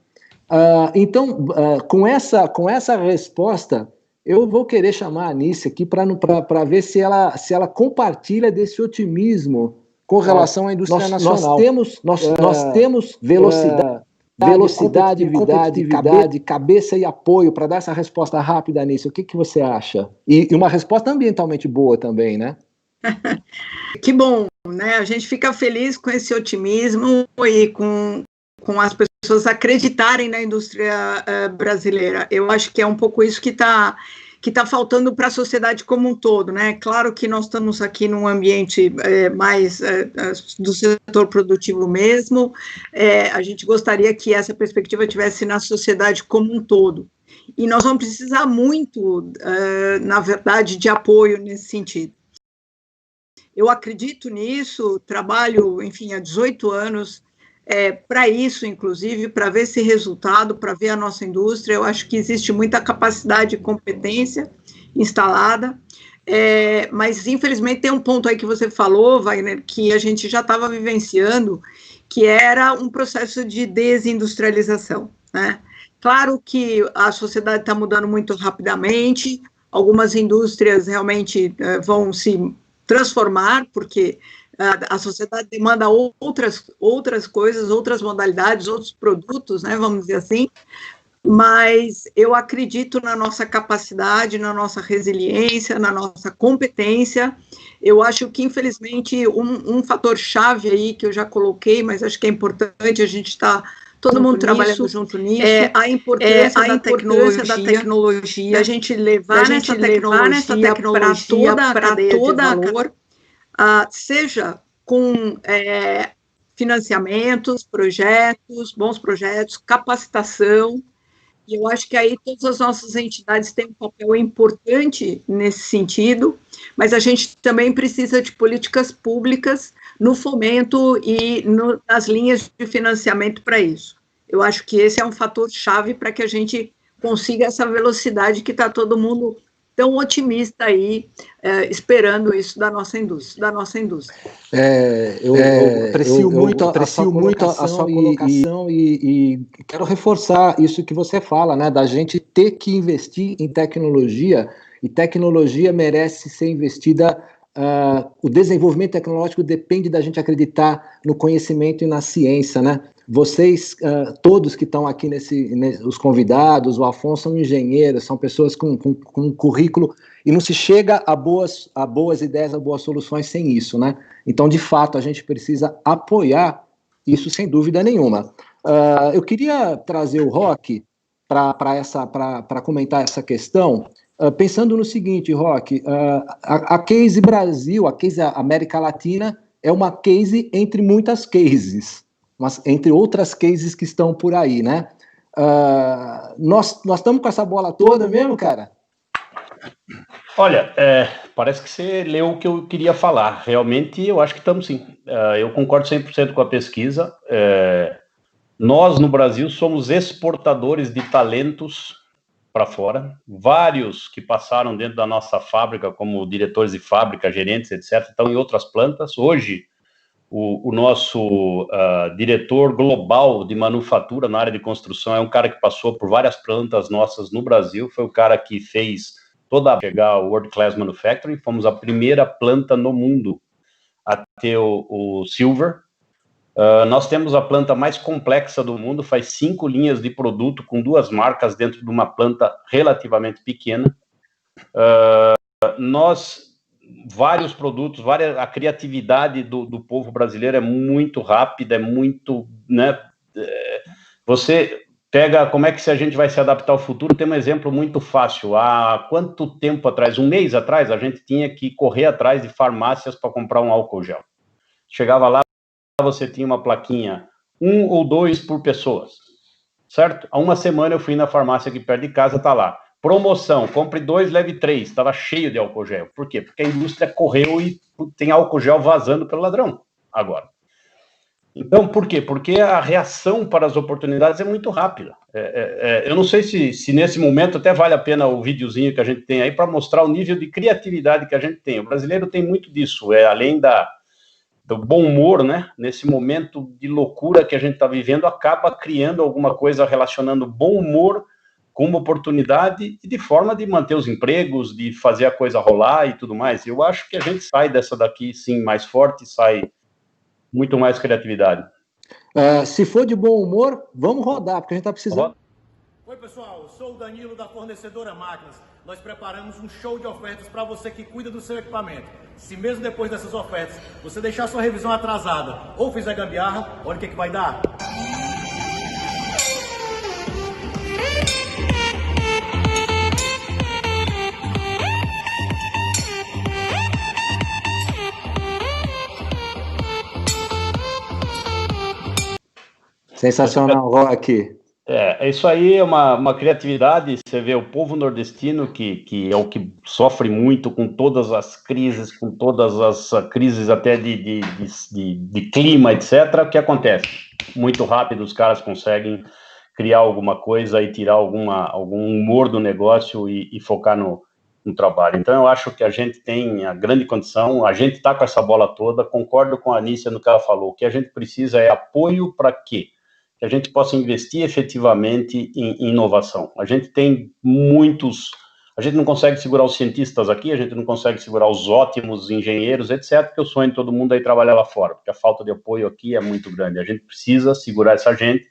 Então, com essa resposta, eu vou querer chamar a Anícia aqui para ver se ela compartilha desse otimismo com relação à indústria nacional. Nós temos velocidade, competitividade, cabeça e apoio para dar essa resposta rápida, Anícia. O que você acha? E uma resposta ambientalmente boa também, né? Que bom, né? A gente fica feliz com esse otimismo e com as pessoas acreditarem na indústria brasileira. Eu acho que é um pouco isso que tá faltando para a sociedade como um todo, né? Claro que nós estamos aqui num ambiente mais do setor produtivo mesmo, a gente gostaria que essa perspectiva tivesse na sociedade como um todo, e nós vamos precisar muito, na verdade, de apoio nesse sentido. Eu acredito nisso, trabalho, enfim, há 18 anos, para isso, inclusive, para ver esse resultado, para ver a nossa indústria. Eu acho que existe muita capacidade e competência instalada, mas, infelizmente, tem um ponto aí que você falou, Wagner, que a gente já estava vivenciando, que era um processo de desindustrialização, né? Claro que a sociedade está mudando muito rapidamente, algumas indústrias realmente vão se transformar, porque a sociedade demanda outras coisas, outras modalidades, outros produtos, né, vamos dizer assim, mas eu acredito na nossa capacidade, na nossa resiliência, na nossa competência. Eu acho que, infelizmente, um fator-chave aí que eu já coloquei, mas acho que é importante a gente estar todo mundo trabalhando junto nisso, a importância da tecnologia, a gente levar essa tecnologia para toda a cadeia de valor, seja com financiamentos, bons projetos, capacitação, e eu acho que aí todas as nossas entidades têm um papel importante nesse sentido, mas a gente também precisa de políticas públicas no fomento e nas linhas de financiamento para isso. Eu acho que esse é um fator-chave para que a gente consiga essa velocidade que está todo mundo tão otimista aí, esperando isso da nossa indústria. Eu aprecio muito a sua colocação e quero reforçar isso que você fala, né, da gente ter que investir em tecnologia e tecnologia merece ser investida. O desenvolvimento tecnológico depende da gente acreditar no conhecimento e na ciência, né? Vocês, todos que estão aqui os convidados, o Afonso, são engenheiros, são pessoas com currículo, e não se chega a boas ideias, a boas soluções sem isso, né? Então, de fato, a gente precisa apoiar isso sem dúvida nenhuma. Eu queria trazer o Roque para comentar essa questão, pensando no seguinte, Roque, a Case Brasil, a Case América Latina, é uma case entre muitas cases, entre outras cases que estão por aí, né? Nós estamos com essa bola toda mesmo, cara? Olha, parece que você leu o que eu queria falar. Realmente, eu acho que estamos sim. Eu concordo 100% com a pesquisa. Nós, no Brasil, somos exportadores de talentos para fora. Vários que passaram dentro da nossa fábrica, como diretores de fábrica, gerentes, etc., estão em outras plantas. Hoje, o nosso diretor global de manufatura na área de construção é um cara que passou por várias plantas nossas no Brasil. Foi o cara que fez chegar ao World Class Manufacturing. Fomos a primeira planta no mundo a ter o Silver. Nós temos a planta mais complexa do mundo, faz 5 linhas de produto com 2 marcas dentro de uma planta relativamente pequena. Vários produtos, a criatividade do povo brasileiro é muito rápida, é muito, né? Você pega como é que a gente vai se adaptar ao futuro, tem um exemplo muito fácil. Há quanto tempo atrás, um mês atrás, a gente tinha que correr atrás de farmácias para comprar um álcool gel. Chegava lá, você tinha uma plaquinha, 1 ou 2 por pessoas, certo? Há uma semana eu fui na farmácia aqui perto de casa, tá lá, promoção, compre 2, leve 3, estava cheio de álcool gel. Por quê? Porque a indústria correu e tem álcool gel vazando pelo ladrão agora. Então, por quê? Porque a reação para as oportunidades é muito rápida. Eu não sei se nesse momento até vale a pena o videozinho que a gente tem aí para mostrar o nível de criatividade que a gente tem. O brasileiro tem muito disso, além do bom humor, né? Nesse momento de loucura que a gente está vivendo, acaba criando alguma coisa relacionando bom humor com uma oportunidade e de forma de manter os empregos, de fazer a coisa rolar e tudo mais. Eu acho que a gente sai dessa daqui, sim, mais forte, sai muito mais criatividade. Se for de bom humor, vamos rodar, porque a gente está precisando. Oi, pessoal, sou o Danilo da Fornecedora Máquinas. Nós preparamos um show de ofertas para você que cuida do seu equipamento. Se mesmo depois dessas ofertas você deixar sua revisão atrasada ou fizer gambiarra, olha o que vai dar. Sensacional, Roque. Isso aí é uma criatividade. Você vê o povo nordestino, que é o que sofre muito com todas as crises, até de clima, etc. O que acontece? Muito rápido os caras conseguem criar alguma coisa e tirar algum humor do negócio e focar no trabalho. Então, eu acho que a gente tem a grande condição, a gente está com essa bola toda, concordo com a Anícia no que ela falou. O que a gente precisa é apoio para quê? Que a gente possa investir efetivamente em inovação. A gente tem a gente não consegue segurar os cientistas aqui, a gente não consegue segurar os ótimos engenheiros, etc., porque o sonho de todo mundo é ir trabalhar lá fora, porque a falta de apoio aqui é muito grande. A gente precisa segurar essa gente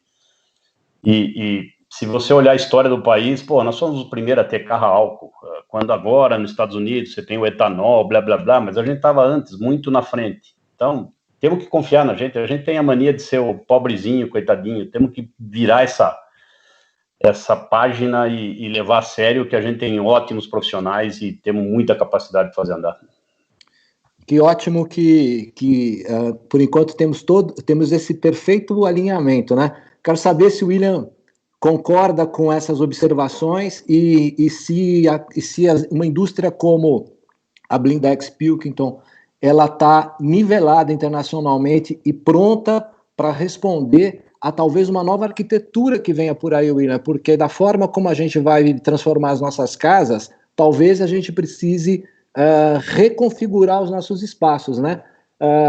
e se você olhar a história do país, nós somos os primeiros a ter carro a álcool, quando agora nos Estados Unidos você tem o etanol, blá, blá, blá, mas a gente estava antes, muito na frente. Então, temos que confiar na gente. A gente tem a mania de ser o pobrezinho, coitadinho. Temos que virar essa página e levar a sério que a gente tem ótimos profissionais e temos muita capacidade de fazer andar. Que ótimo que por enquanto temos esse perfeito alinhamento, né? Quero saber se o William concorda com essas observações e se uma indústria como a Blindex Pilkington ela está nivelada internacionalmente e pronta para responder a talvez uma nova arquitetura que venha por aí, William, porque da forma como a gente vai transformar as nossas casas, talvez a gente precise reconfigurar os nossos espaços, né?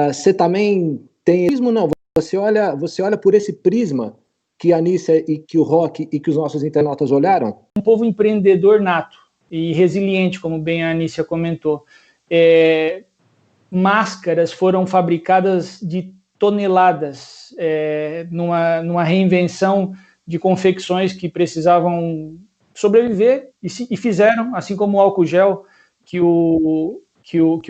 Você também tem prisma, não? Você olha por esse prisma que a Anícia e que o Roque e que os nossos internautas olharam? Um povo empreendedor nato. e resiliente, como bem a Anícia comentou. Máscaras foram fabricadas de toneladas, numa reinvenção de confecções que precisavam sobreviver e fizeram, assim como o álcool gel que o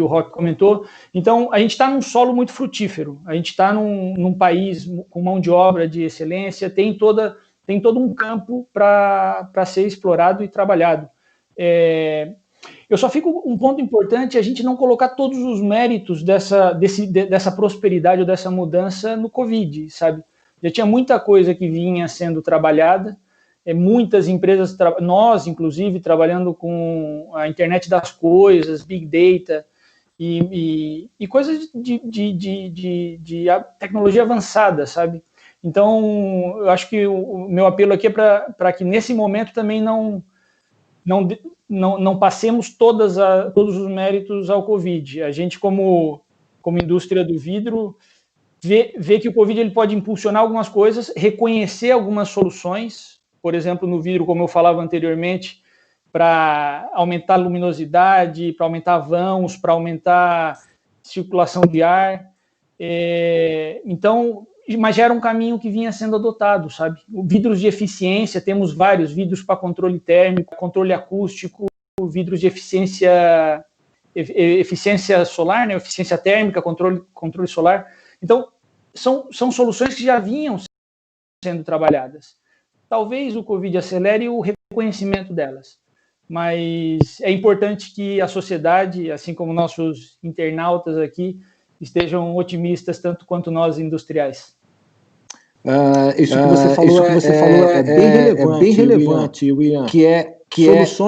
Roque comentou. Então, a gente está num solo muito frutífero, a gente está num país com mão de obra de excelência, tem todo um campo para ser explorado e trabalhado. Eu só fico um ponto importante, a gente não colocar todos os méritos dessa prosperidade ou dessa mudança no Covid, sabe? Já tinha muita coisa que vinha sendo trabalhada, muitas empresas, nós, inclusive, trabalhando com a internet das coisas, Big Data e coisas de tecnologia avançada, sabe? Então, eu acho que o meu apelo aqui é para que, nesse momento, também não passemos todos os méritos ao Covid. A gente, como indústria do vidro, vê que o Covid ele pode impulsionar algumas coisas, reconhecer algumas soluções, por exemplo, no vidro, como eu falava anteriormente, para aumentar a luminosidade, para aumentar vãos, para aumentar circulação de ar. Então, mas já era um caminho que vinha sendo adotado, sabe? Vidros de eficiência, temos vários vidros para controle térmico, controle acústico, vidros de eficiência solar, né? Eficiência térmica, controle solar. Então, são soluções que já vinham sendo trabalhadas. Talvez o Covid acelere o reconhecimento delas, mas é importante que a sociedade, assim como nossos internautas aqui, estejam otimistas tanto quanto nós industriais. Isso que você falou é bem relevante, William, que é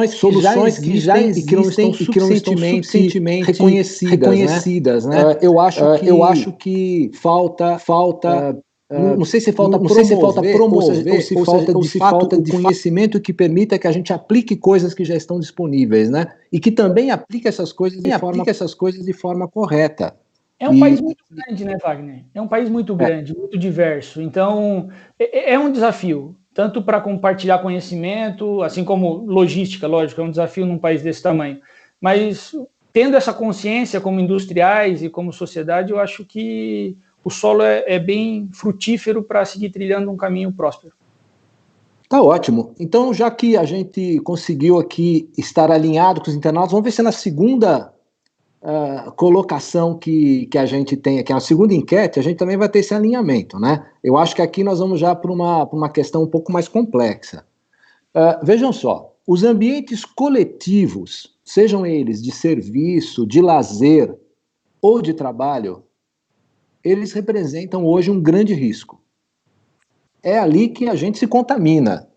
soluções que já existem e que não estão suficientemente reconhecidas, né? Eu acho que falta não sei se falta promover ou se falta de conhecimento que permita que a gente aplique coisas que já estão disponíveis, né? E que também aplique essas coisas de forma correta. É um país muito grande, né, Wagner? É um país muito grande, muito diverso. Então, é um desafio, tanto para compartilhar conhecimento, assim como logística, lógico, é um desafio num país desse tamanho. Mas, tendo essa consciência como industriais e como sociedade, eu acho que o solo é bem frutífero para seguir trilhando um caminho próspero. Tá ótimo. Então, já que a gente conseguiu aqui estar alinhado com os internautas, vamos ver se na segunda colocação que a gente tem aqui, a segunda enquete, a gente também vai ter esse alinhamento, né? Eu acho que aqui nós vamos já para uma questão um pouco mais complexa. Vejam só, os ambientes coletivos, sejam eles de serviço, de lazer ou de trabalho, eles representam hoje um grande risco. É ali que a gente se contamina.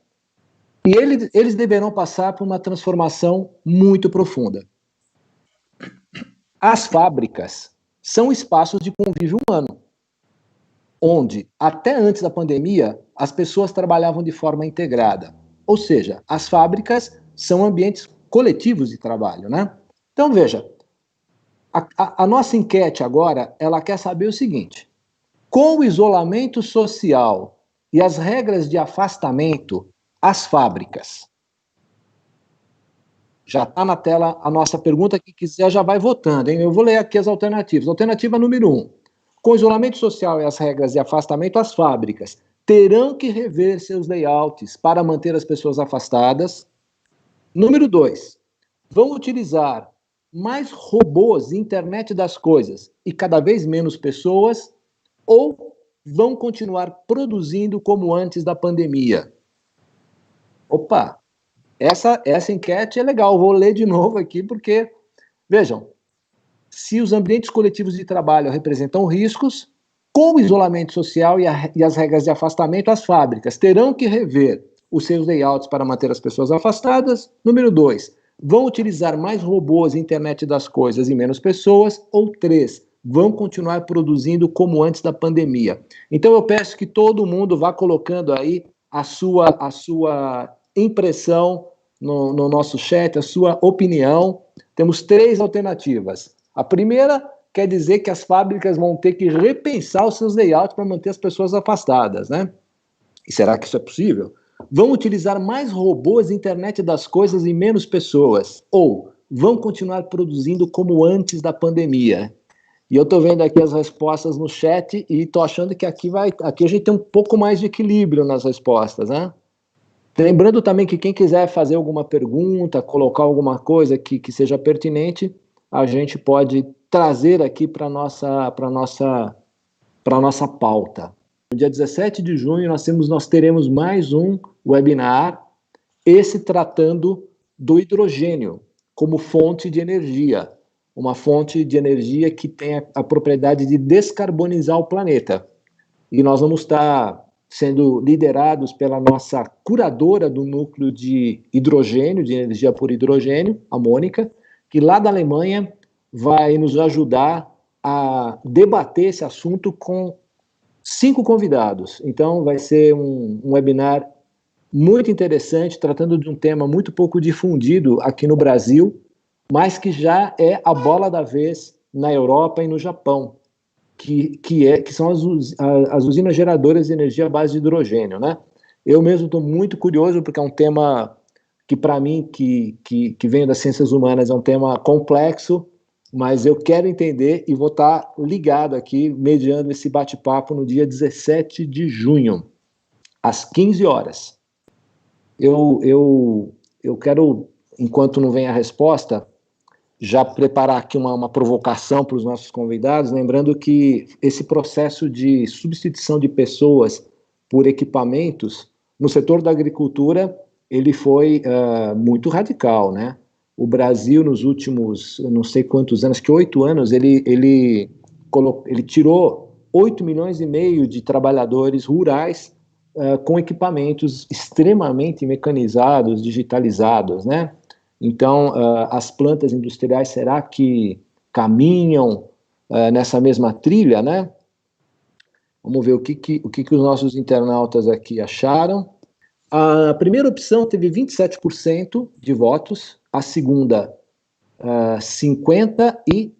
E eles deverão passar por uma transformação muito profunda. As fábricas são espaços de convívio humano, onde, até antes da pandemia, as pessoas trabalhavam de forma integrada. Ou seja, as fábricas são ambientes coletivos de trabalho, né? Então, veja, a nossa enquete agora, ela quer saber o seguinte: com o isolamento social e as regras de afastamento, as fábricas. Já está na tela a nossa pergunta, quem quiser já vai votando, hein? Eu vou ler aqui as alternativas. Alternativa número 1. Com o isolamento social e as regras de afastamento, as fábricas terão que rever seus layouts para manter as pessoas afastadas. Número 2. Vão utilizar mais robôs, internet das coisas e cada vez menos pessoas, ou vão continuar produzindo como antes da pandemia? Opa! Essa enquete é legal, vou ler de novo aqui, porque, vejam, se os ambientes coletivos de trabalho representam riscos, com o isolamento social e as regras de afastamento, as fábricas terão que rever os seus layouts para manter as pessoas afastadas. Número 2, vão utilizar mais robôs, internet das coisas e menos pessoas. Ou 3, vão continuar produzindo como antes da pandemia. Então eu peço que todo mundo vá colocando aí a sua impressão no nosso chat, a sua opinião. Temos 3 alternativas. A primeira quer dizer que as fábricas vão ter que repensar os seus layouts para manter as pessoas afastadas, né? E será que isso é possível? vão utilizar mais robôs, internet das coisas e menos pessoas? Ou vão continuar produzindo como antes da pandemia? E eu estou vendo aqui as respostas no chat e estou achando que aqui a gente tem um pouco mais de equilíbrio nas respostas, né? Lembrando também que quem quiser fazer alguma pergunta, colocar alguma coisa que seja pertinente, a gente pode trazer aqui para a nossa pauta. No dia 17 de junho, nós teremos mais um webinar, esse tratando do hidrogênio como fonte de energia, uma fonte de energia que tem a propriedade de descarbonizar o planeta. E nós vamos estar sendo liderados pela nossa curadora do núcleo de hidrogênio, de energia por hidrogênio, a Mônica, que lá da Alemanha vai nos ajudar a debater esse assunto com 5 convidados. Então, vai ser um webinar muito interessante, tratando de um tema muito pouco difundido aqui no Brasil, mas que já é a bola da vez na Europa e no Japão, que são as usinas geradoras de energia à base de hidrogênio, né? Eu mesmo estou muito curioso, porque é um tema que, para mim, que venho das ciências humanas, é um tema complexo, mas eu quero entender e vou estar ligado aqui, mediando esse bate-papo no dia 17 de junho, às 15 horas. Eu quero, enquanto não vem a resposta, já preparar aqui uma provocação para os nossos convidados, lembrando que esse processo de substituição de pessoas por equipamentos, no setor da agricultura, ele foi muito radical, né? O Brasil, nos últimos, não sei quantos anos, que 8 anos, ele tirou 8,5 milhões de trabalhadores rurais com equipamentos extremamente mecanizados, digitalizados, né? Então, as plantas industriais, será que caminham nessa mesma trilha, né? Vamos ver o que os nossos internautas aqui acharam. A primeira opção teve 27% de votos, a segunda 50% e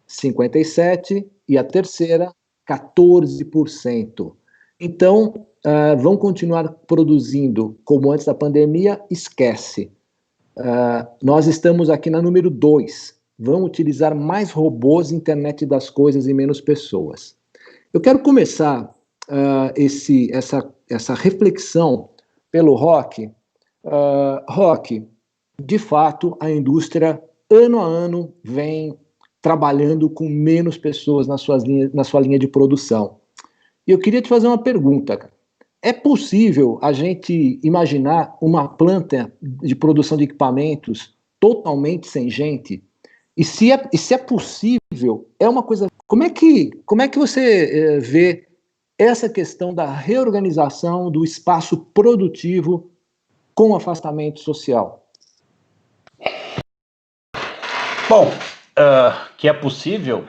57%, e a terceira 14%. Então, vão continuar produzindo como antes da pandemia? Esquece. Nós estamos aqui na número 2. Vão utilizar mais robôs, internet das coisas e menos pessoas. Eu quero começar essa reflexão pelo Roque. Roque, de fato, a indústria, ano a ano, vem trabalhando com menos pessoas na sua linha de produção. E eu queria te fazer uma pergunta, cara. É possível a gente imaginar uma planta de produção de equipamentos totalmente sem gente? E se é possível, é uma coisa... Como é que você vê essa questão da reorganização do espaço produtivo com afastamento social? Bom, que é possível...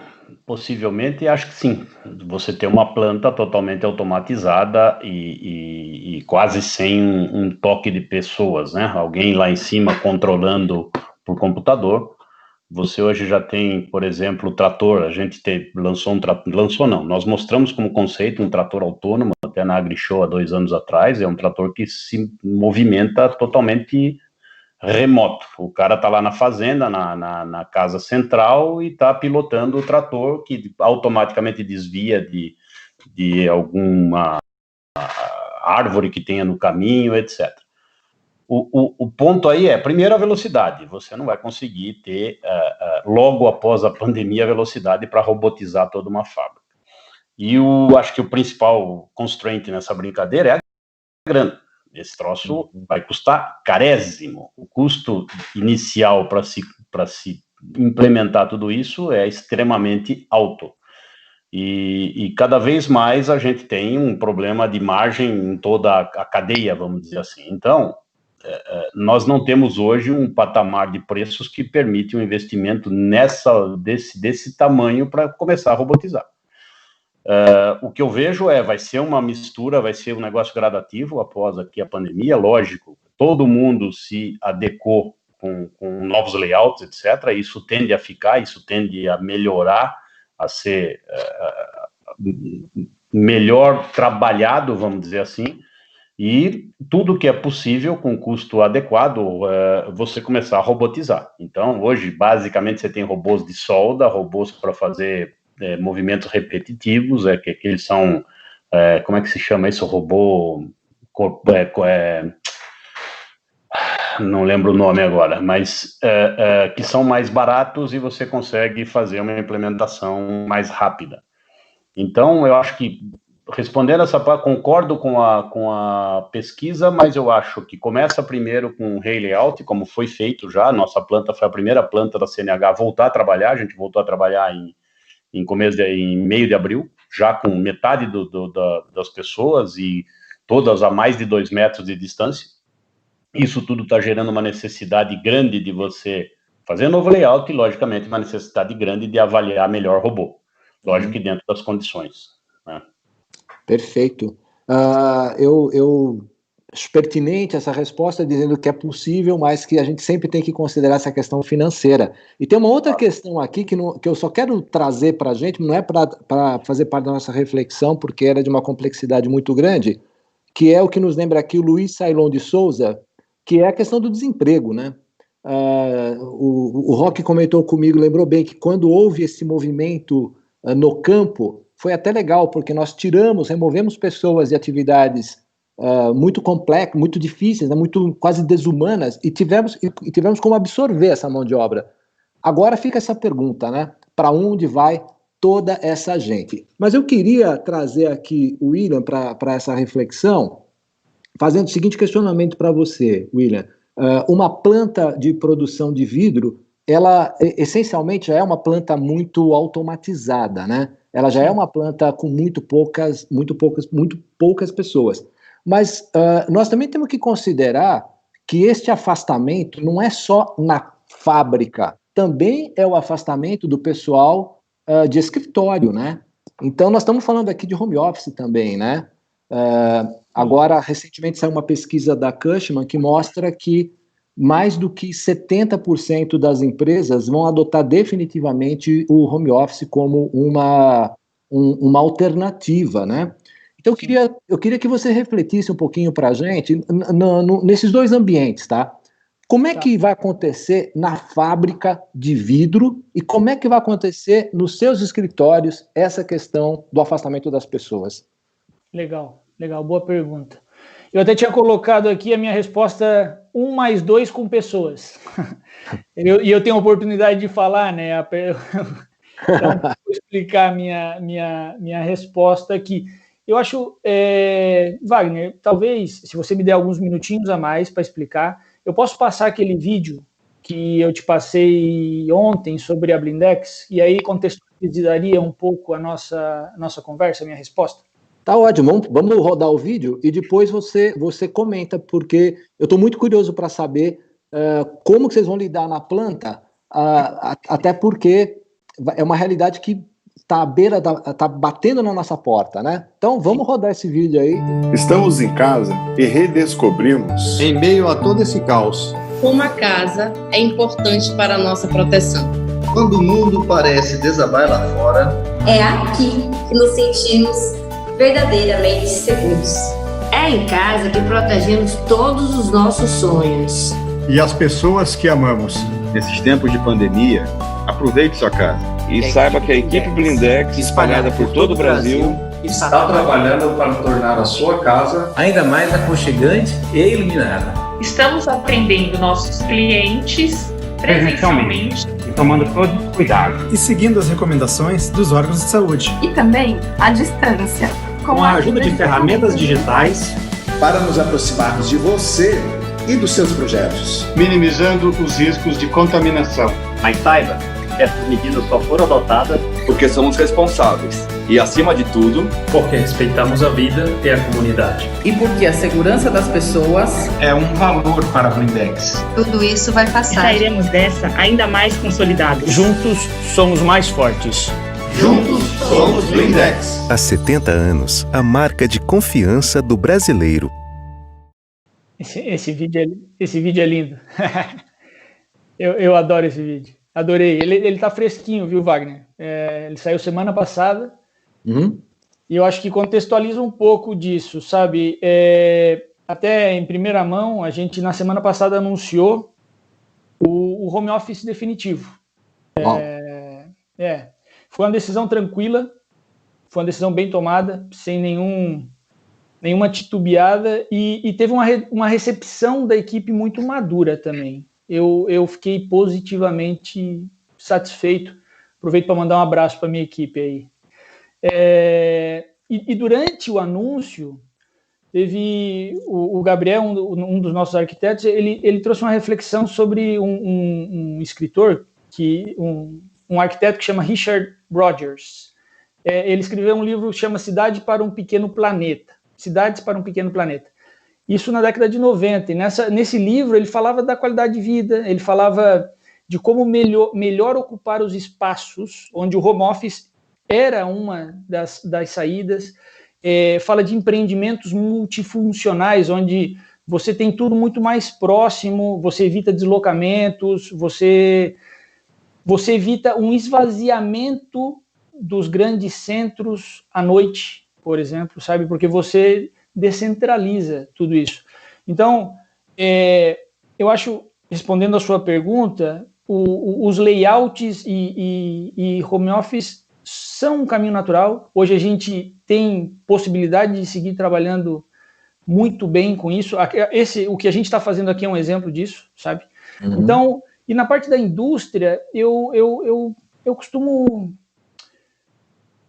Possivelmente, acho que sim. Você ter uma planta totalmente automatizada e quase sem um toque de pessoas, né? Alguém lá em cima controlando por computador. Você hoje já tem, por exemplo, o trator. A gente nós mostramos como conceito um trator autônomo, até na AgriShow há 2 anos atrás. É um trator que se movimenta totalmente remoto. O cara está lá na fazenda, na casa central, e está pilotando o trator, que automaticamente desvia de alguma árvore que tenha no caminho, etc. O ponto aí é, primeiro, a velocidade. Você não vai conseguir ter, logo após a pandemia, a velocidade para robotizar toda uma fábrica. E acho que o principal constraint nessa brincadeira é a grana. Esse troço vai custar carésimo. O custo inicial para se implementar tudo isso é extremamente alto. E cada vez mais a gente tem um problema de margem em toda a cadeia, vamos dizer assim. Então, nós não temos hoje um patamar de preços que permite um investimento desse tamanho para começar a robotizar. O que eu vejo vai ser uma mistura, vai ser um negócio gradativo após aqui a pandemia, lógico, todo mundo se adequou com novos layouts, etc. Isso tende a ficar, isso tende a melhorar, a ser melhor trabalhado, vamos dizer assim, E tudo que é possível, com custo adequado, você começar a robotizar. Então, hoje, basicamente, você tem robôs de solda, robôs para fazer movimentos repetitivos, que eles são, como é que se chama isso, robô, não lembro o nome agora, mas que são mais baratos e você consegue fazer uma implementação mais rápida. Então, eu acho que, respondendo essa parte, concordo com a pesquisa, mas eu acho que começa primeiro com o layout, como foi feito já. Nossa planta foi a primeira planta da CNH a voltar a trabalhar. A gente voltou a trabalhar em meio de abril, já com metade das pessoas e todas a mais de 2 metros de distância. Isso tudo está gerando uma necessidade grande de você fazer novo layout e, logicamente, uma necessidade grande de avaliar melhor robô. Lógico que dentro das condições, né? Perfeito. Eu acho pertinente essa resposta, dizendo que é possível, mas que a gente sempre tem que considerar essa questão financeira. E tem uma outra questão aqui que eu só quero trazer para a gente, não é para fazer parte da nossa reflexão, porque era de uma complexidade muito grande, que é o que nos lembra aqui o Luiz Sailon de Souza, que é a questão do desemprego, né? O Roque comentou comigo, lembrou bem que quando houve esse movimento no campo, foi até legal, porque nós removemos pessoas de atividades muito complexas, muito difíceis, né, muito quase desumanas, e tivemos como absorver essa mão de obra. Agora fica essa pergunta, né? Para onde vai toda essa gente? Mas eu queria trazer aqui o William para essa reflexão, fazendo o seguinte questionamento para você, William. Uma planta de produção de vidro, ela essencialmente já é uma planta muito automatizada, né? Ela já é uma planta com muito poucas pessoas. Mas nós também temos que considerar que este afastamento não é só na fábrica, também é o afastamento do pessoal de escritório, né? Então, nós estamos falando aqui de home office também, né? Agora, recentemente saiu uma pesquisa da Cushman que mostra que mais do que 70% das empresas vão adotar definitivamente o home office como uma alternativa, né? Então, eu queria que você refletisse um pouquinho para a gente nesses dois ambientes, tá? Como é que vai acontecer na fábrica de vidro e como é que vai acontecer nos seus escritórios essa questão do afastamento das pessoas? Legal, boa pergunta. Eu até tinha colocado aqui a minha resposta 1 mais 2 com pessoas. E eu tenho a oportunidade de falar, né? Então, vou explicar a minha resposta aqui. Eu acho, Wagner, talvez, se você me der alguns minutinhos a mais para explicar, eu posso passar aquele vídeo que eu te passei ontem sobre a Blindex, e aí contextualizaria um pouco a nossa conversa, a minha resposta? Tá ótimo, vamos rodar o vídeo e depois você comenta, porque eu estou muito curioso para saber como que vocês vão lidar na planta, até porque é uma realidade que está à beira, está batendo na nossa porta, né? Então vamos rodar esse vídeo aí. Estamos em casa e redescobrimos, em meio a todo esse caos, como a casa é importante para a nossa proteção. Quando o mundo parece desabar lá fora, é aqui que nos sentimos verdadeiramente seguros. É em casa que protegemos todos os nossos sonhos. E as pessoas que amamos. Nesses tempos de pandemia, aproveite sua casa. E saiba que a equipe Blindex, espalhada por todo o Brasil, está trabalhando para tornar a sua casa ainda mais aconchegante e iluminada. Estamos atendendo nossos clientes presencialmente e tomando todo o cuidado. E seguindo as recomendações dos órgãos de saúde. E também à distância. Com a ajuda de ferramentas digitais para nos aproximarmos de você e dos seus projetos, minimizando os riscos de contaminação. Mas saiba que essas medidas só foram adotadas porque somos responsáveis e, acima de tudo, porque respeitamos a vida e a comunidade. E porque a segurança das pessoas é um valor para a Blindex. Tudo isso vai passar. E sairemos dessa ainda mais consolidados. Juntos somos mais fortes. Juntos somos Blindex. Há 70 anos, a marca de confiança do brasileiro. Esse vídeo é lindo. eu adoro esse vídeo. Adorei. Ele tá fresquinho, viu, Wagner? Ele saiu semana passada. E eu acho que contextualiza um pouco disso, sabe? até em primeira mão, a gente na semana passada anunciou o home office definitivo. Foi uma decisão tranquila, foi uma decisão bem tomada, sem nenhuma titubeada, e teve uma recepção da equipe muito madura também. Eu fiquei positivamente satisfeito. Aproveito para mandar um abraço para a minha equipe aí. E durante o anúncio, teve o Gabriel, um dos nossos arquitetos, ele trouxe uma reflexão sobre um escritor, um arquiteto que chama Richard Rogers. Ele escreveu um livro que chama Cidade para um Pequeno Planeta. Cidades para um Pequeno Planeta. Isso na década de 90. E nesse livro ele falava da qualidade de vida, ele falava de como melhor ocupar os espaços, onde o home office era uma das saídas. Fala de empreendimentos multifuncionais, onde você tem tudo muito mais próximo, você evita deslocamentos, você evita um esvaziamento dos grandes centros à noite, por exemplo, sabe? Porque você descentraliza tudo isso. Então, eu acho, respondendo a sua pergunta, os layouts e home office são um caminho natural. Hoje a gente tem possibilidade de seguir trabalhando muito bem com isso. O que a gente está fazendo aqui é um exemplo disso, sabe? Uhum. Então, e na parte da indústria, eu costumo...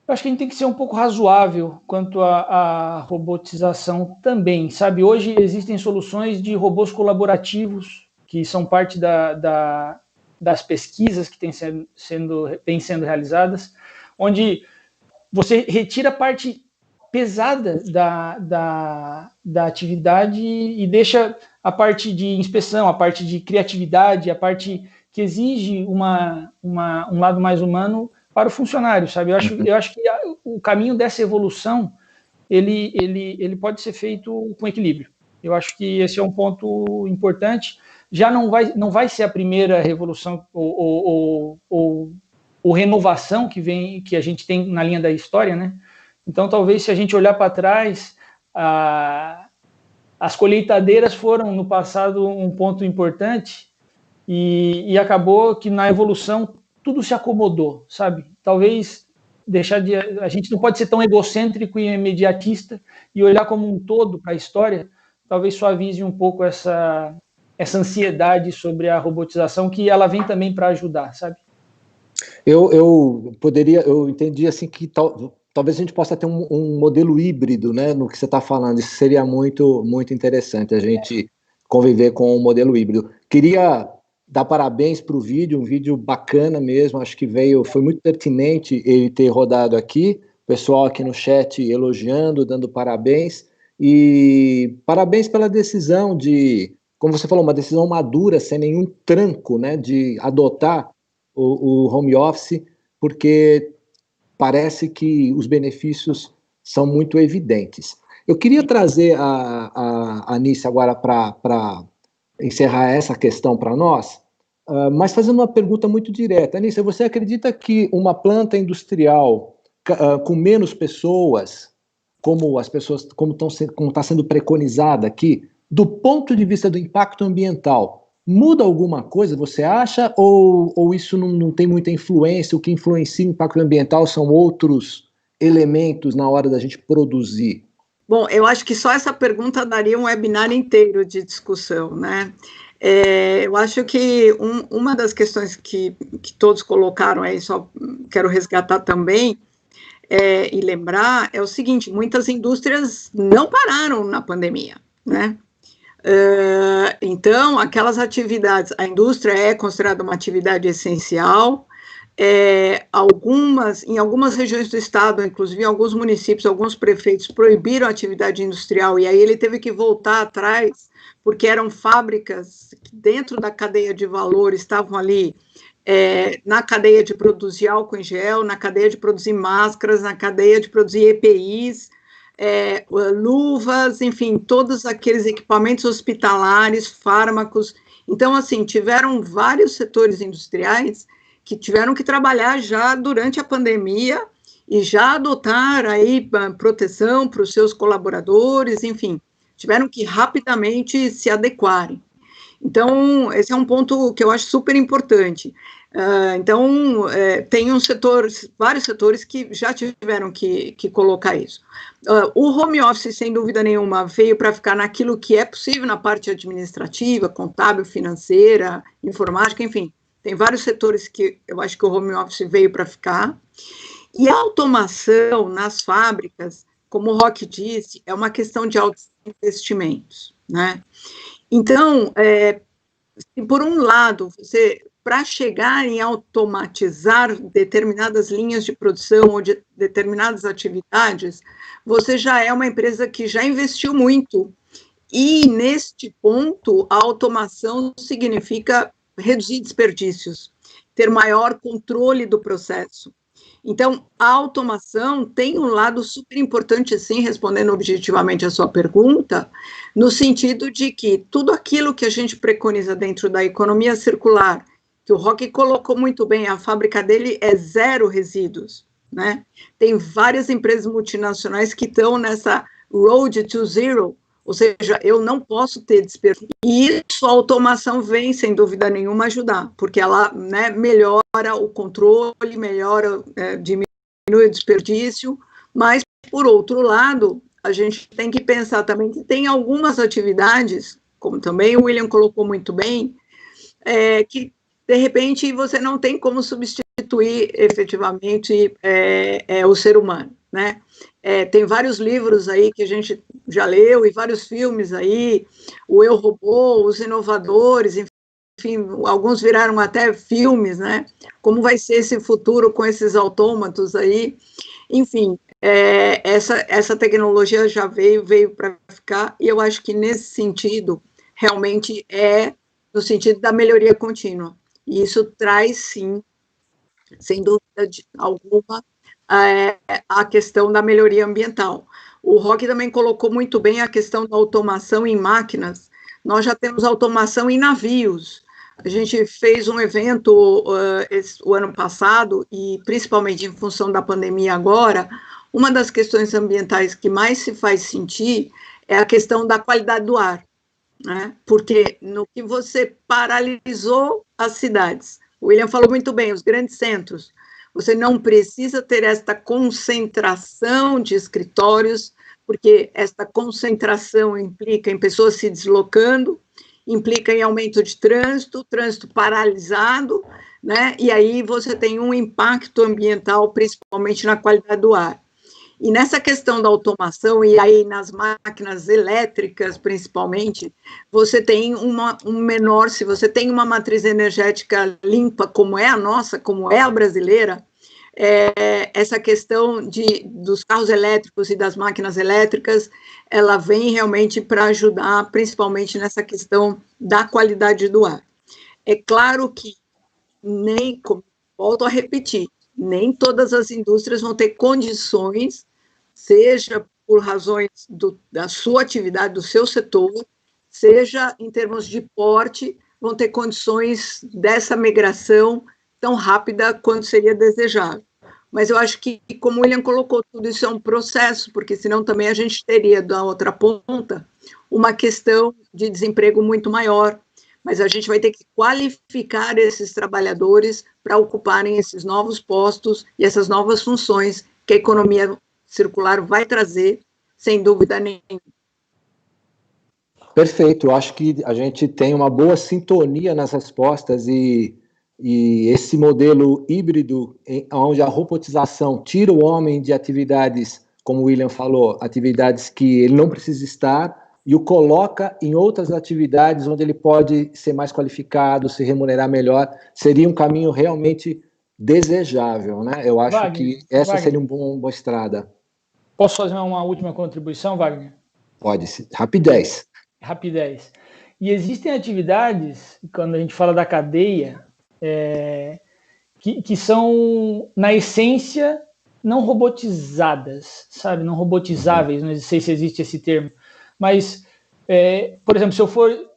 Eu acho que a gente tem que ser um pouco razoável quanto à robotização também, sabe? Hoje existem soluções de robôs colaborativos, que são parte das pesquisas que têm sendo realizadas, onde você retira a parte pesada da atividade e deixa a parte de inspeção, a parte de criatividade, a parte que exige um lado mais humano para o funcionário, sabe? Eu acho que o caminho dessa evolução, ele pode ser feito com equilíbrio. Eu acho que esse é um ponto importante. Já não vai ser a primeira revolução ou renovação que a gente tem na linha da história, né? Então, talvez, se a gente olhar para trás, as colheitadeiras foram, no passado, um ponto importante e acabou que, na evolução, tudo se acomodou, sabe? Talvez a gente não pode ser tão egocêntrico e imediatista e olhar como um todo para a história, talvez suavize um pouco essa ansiedade sobre a robotização, que ela vem também para ajudar, sabe? Eu entendi assim que talvez a gente possa ter um modelo híbrido, né, no que você está falando. Isso seria muito, muito interessante, a gente conviver com um modelo híbrido. Queria dar parabéns para o vídeo, um vídeo bacana mesmo, acho que foi muito pertinente ele ter rodado aqui, o pessoal aqui no chat elogiando, dando parabéns, e parabéns pela decisão de, como você falou, uma decisão madura, sem nenhum tranco, né, de adotar o home office, porque parece que os benefícios são muito evidentes. Eu queria trazer a Anícia agora para encerrar essa questão para nós, mas fazendo uma pergunta muito direta. Anícia, você acredita que uma planta industrial com menos pessoas, como está sendo preconizada aqui, do ponto de vista do impacto ambiental, muda alguma coisa, você acha, ou isso não tem muita influência? O que influencia o impacto ambiental são outros elementos na hora da gente produzir? Bom, eu acho que só essa pergunta daria um webinar inteiro de discussão, né? Eu acho que uma das questões que todos colocaram aí, só quero resgatar também, e lembrar, é o seguinte: muitas indústrias não pararam na pandemia, né? Então, aquelas atividades, a indústria é considerada uma atividade essencial, em algumas regiões do estado, inclusive em alguns municípios, alguns prefeitos proibiram a atividade industrial, e aí ele teve que voltar atrás, porque eram fábricas que dentro da cadeia de valor estavam ali, na cadeia de produzir álcool em gel, na cadeia de produzir máscaras, na cadeia de produzir EPIs, luvas, enfim, todos aqueles equipamentos hospitalares, fármacos. Então, assim, tiveram vários setores industriais que tiveram que trabalhar já durante a pandemia e já adotar aí proteção para os seus colaboradores, enfim. tiveram que rapidamente se adequarem. Então, esse é um ponto que eu acho super importante. Tem vários setores que já tiveram que colocar isso. O home office, sem dúvida nenhuma, veio para ficar naquilo que é possível na parte administrativa, contábil, financeira, informática, enfim. Tem vários setores que eu acho que o home office veio para ficar. E a automação nas fábricas, como o Roque disse, é uma questão de altos investimentos, né? Então, se por um lado, para chegar em automatizar determinadas linhas de produção ou de determinadas atividades, você já é uma empresa que já investiu muito. E, neste ponto, a automação significa reduzir desperdícios, ter maior controle do processo. Então, a automação tem um lado super importante, sim, respondendo objetivamente a sua pergunta, no sentido de que tudo aquilo que a gente preconiza dentro da economia circular, que o Roque colocou muito bem, a fábrica dele é 0 resíduos, né? Tem várias empresas multinacionais que estão nessa road to zero, ou seja, eu não posso ter desperdício. E isso, a automação vem, sem dúvida nenhuma, ajudar, porque ela, né, melhora o controle, diminui o desperdício, mas, por outro lado, a gente tem que pensar também que tem algumas atividades, como também o William colocou muito bem, que, de repente, você não tem como substituir efetivamente o ser humano, né? Tem vários livros aí que a gente já leu e vários filmes aí, o Eu, Robô, Os Inovadores, enfim, alguns viraram até filmes, né? Como vai ser esse futuro com esses autômatos aí? Enfim, essa tecnologia já veio para ficar, e eu acho que nesse sentido, realmente no sentido da melhoria contínua. E isso traz, sim, sem dúvida alguma, a questão da melhoria ambiental. O Roque também colocou muito bem a questão da automação em máquinas. Nós já temos automação em navios. A gente fez um evento o ano passado, e principalmente em função da pandemia agora, uma das questões ambientais que mais se faz sentir é a questão da qualidade do ar, né? Porque no que você paralisou as cidades, o William falou muito bem, os grandes centros, você não precisa ter esta concentração de escritórios, porque esta concentração implica em pessoas se deslocando, implica em aumento de trânsito paralisado, né? E aí você tem um impacto ambiental, principalmente na qualidade do ar. E nessa questão da automação, e aí nas máquinas elétricas, principalmente, você tem se você tem uma matriz energética limpa, como é a nossa, como é a brasileira, essa questão dos carros elétricos e das máquinas elétricas, ela vem realmente para ajudar, principalmente nessa questão da qualidade do ar. É claro que volto a repetir, nem todas as indústrias vão ter condições, seja por razões da sua atividade, do seu setor, seja em termos de porte, vão ter condições dessa migração tão rápida quanto seria desejável. Mas eu acho que, como o William colocou, tudo isso é um processo, porque senão também a gente teria, da outra ponta, uma questão de desemprego muito maior, mas a gente vai ter que qualificar esses trabalhadores para ocuparem esses novos postos e essas novas funções que a economia circular vai trazer, sem dúvida nenhuma. Perfeito, eu acho que a gente tem uma boa sintonia nas respostas e esse modelo híbrido, onde a robotização tira o homem de atividades, como o William falou, atividades que ele não precisa estar, e o coloca em outras atividades onde ele pode ser mais qualificado, se remunerar melhor, seria um caminho realmente desejável, né? Eu acho que essa seria uma boa estrada. Posso fazer uma última contribuição, Wagner? Pode, rapidez. Rapidez. E existem atividades, quando a gente fala da cadeia, que são, na essência, não robotizadas, sabe? Não robotizáveis, não sei se existe esse termo. Mas, por exemplo,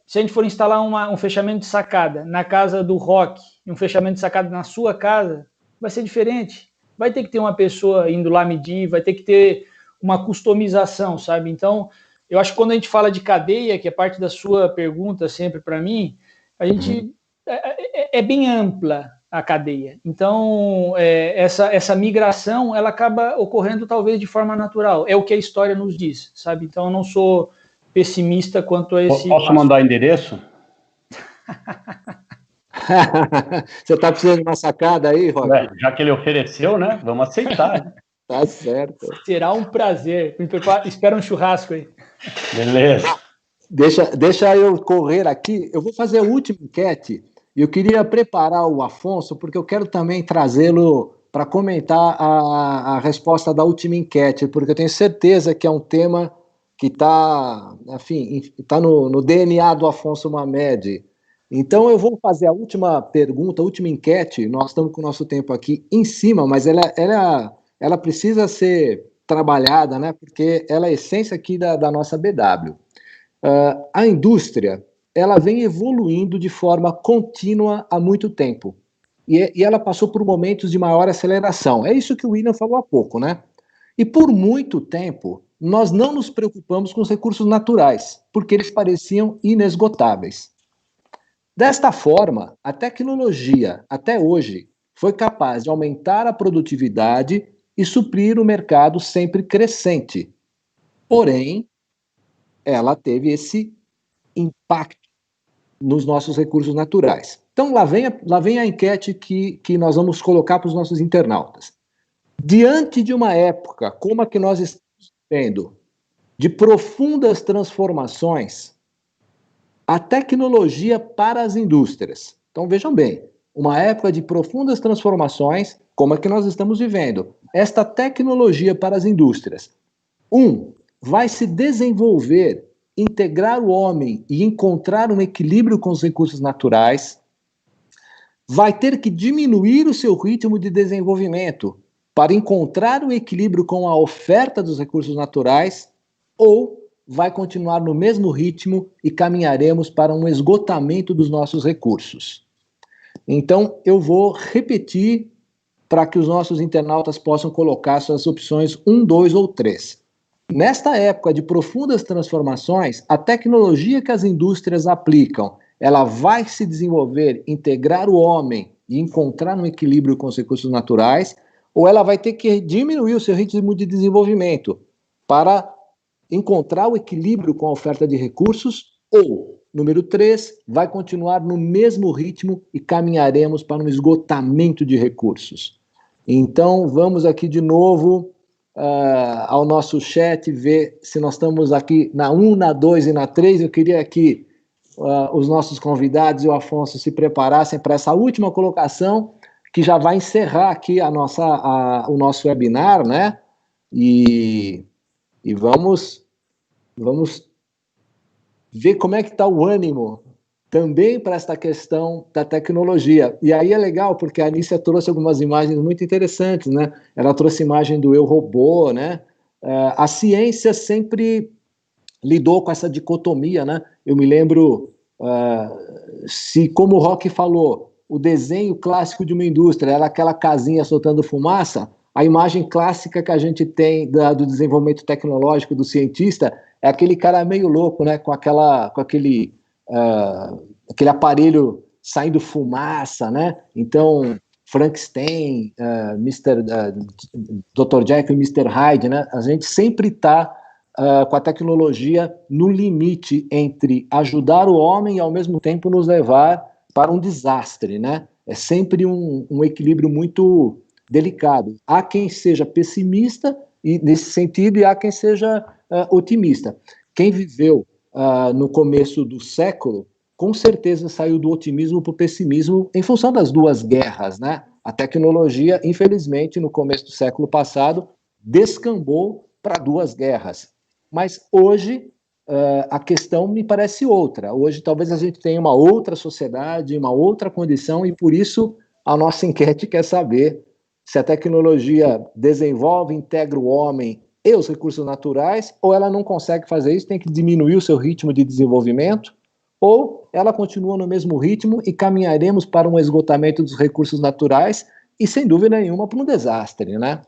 se a gente for instalar um fechamento de sacada na casa do Roque, e um fechamento de sacada na sua casa, vai ser diferente. Vai ter que ter uma pessoa indo lá medir, vai ter que ter uma customização, sabe? Então, eu acho que quando a gente fala de cadeia, que é parte da sua pergunta sempre para mim, a gente é bem ampla a cadeia. Então, essa migração, ela acaba ocorrendo talvez de forma natural. É o que a história nos diz, sabe? Então, eu não sou pessimista quanto a esse... Posso mandar endereço? Você está precisando de uma sacada aí, Roque? Já que ele ofereceu, né? Vamos aceitar. Tá certo. Será um prazer. Espera um churrasco aí. Beleza. Deixa eu correr aqui. Eu vou fazer a última enquete. E eu queria preparar o Afonso, porque eu quero também trazê-lo para comentar a resposta da última enquete, porque eu tenho certeza que é um tema que está, enfim, está no DNA do Afonso Mamed. Então, eu vou fazer a última pergunta, a última enquete. Nós estamos com o nosso tempo aqui em cima, mas ela precisa ser trabalhada, né? Porque ela é a essência aqui da nossa BW. A indústria, ela vem evoluindo de forma contínua há muito tempo. E ela passou por momentos de maior aceleração. É isso que o William falou há pouco, né? E por muito tempo, nós não nos preocupamos com os recursos naturais, porque eles pareciam inesgotáveis. Desta forma, a tecnologia, até hoje, foi capaz de aumentar a produtividade e suprir o mercado sempre crescente. Porém, ela teve esse impacto nos nossos recursos naturais. Então, lá vem a enquete que nós vamos colocar para os nossos internautas. Diante de uma época como a que nós estamos vivendo, de profundas transformações, a tecnologia para as indústrias. Então, vejam bem, uma época de profundas transformações, como a que nós estamos vivendo. Esta tecnologia para as indústrias, vai se desenvolver, integrar o homem e encontrar um equilíbrio com os recursos naturais, vai ter que diminuir o seu ritmo de desenvolvimento para encontrar um equilíbrio com a oferta dos recursos naturais, ou vai continuar no mesmo ritmo e caminharemos para um esgotamento dos nossos recursos. Então, eu vou repetir para que os nossos internautas possam colocar suas opções 1, 2 ou 3. Nesta época de profundas transformações, a tecnologia que as indústrias aplicam, ela vai se desenvolver, integrar o homem e encontrar um equilíbrio com os recursos naturais, ou ela vai ter que diminuir o seu ritmo de desenvolvimento para encontrar o equilíbrio com a oferta de recursos, ou, número 3, vai continuar no mesmo ritmo e caminharemos para um esgotamento de recursos. Então, vamos aqui de novo ao nosso chat, ver se nós estamos aqui na 1, na 2 e na 3. Eu queria que os nossos convidados e o Afonso se preparassem para essa última colocação, que já vai encerrar aqui o nosso webinar, né? E vamos ver como é que está o ânimo também para esta questão da tecnologia. E aí é legal, porque a Anícia trouxe algumas imagens muito interessantes, né? Ela trouxe imagem do eu robô, né? A ciência sempre lidou com essa dicotomia, né? Eu me lembro, se, como o Roque falou, o desenho clássico de uma indústria era aquela casinha soltando fumaça, a imagem clássica que a gente tem do desenvolvimento tecnológico do cientista é aquele cara meio louco, né, com aquele aparelho saindo fumaça, né? Então, Frankenstein, Dr. Jekyll e Mr. Hyde, né? A gente sempre está com a tecnologia no limite entre ajudar o homem e, ao mesmo tempo, nos levar para um desastre, né? É sempre um equilíbrio muito delicado. Há quem seja pessimista nesse sentido e há quem seja otimista. Quem viveu no começo do século, com certeza saiu do otimismo para o pessimismo em função das duas guerras, né? A tecnologia, infelizmente, no começo do século passado, descambou para duas guerras. Mas hoje a questão me parece outra. Hoje talvez a gente tenha uma outra sociedade, uma outra condição, e por isso a nossa enquete quer saber se a tecnologia desenvolve, integra o homem e os recursos naturais, ou ela não consegue fazer isso, tem que diminuir o seu ritmo de desenvolvimento, ou ela continua no mesmo ritmo e caminharemos para um esgotamento dos recursos naturais e, sem dúvida nenhuma, para um desastre, né?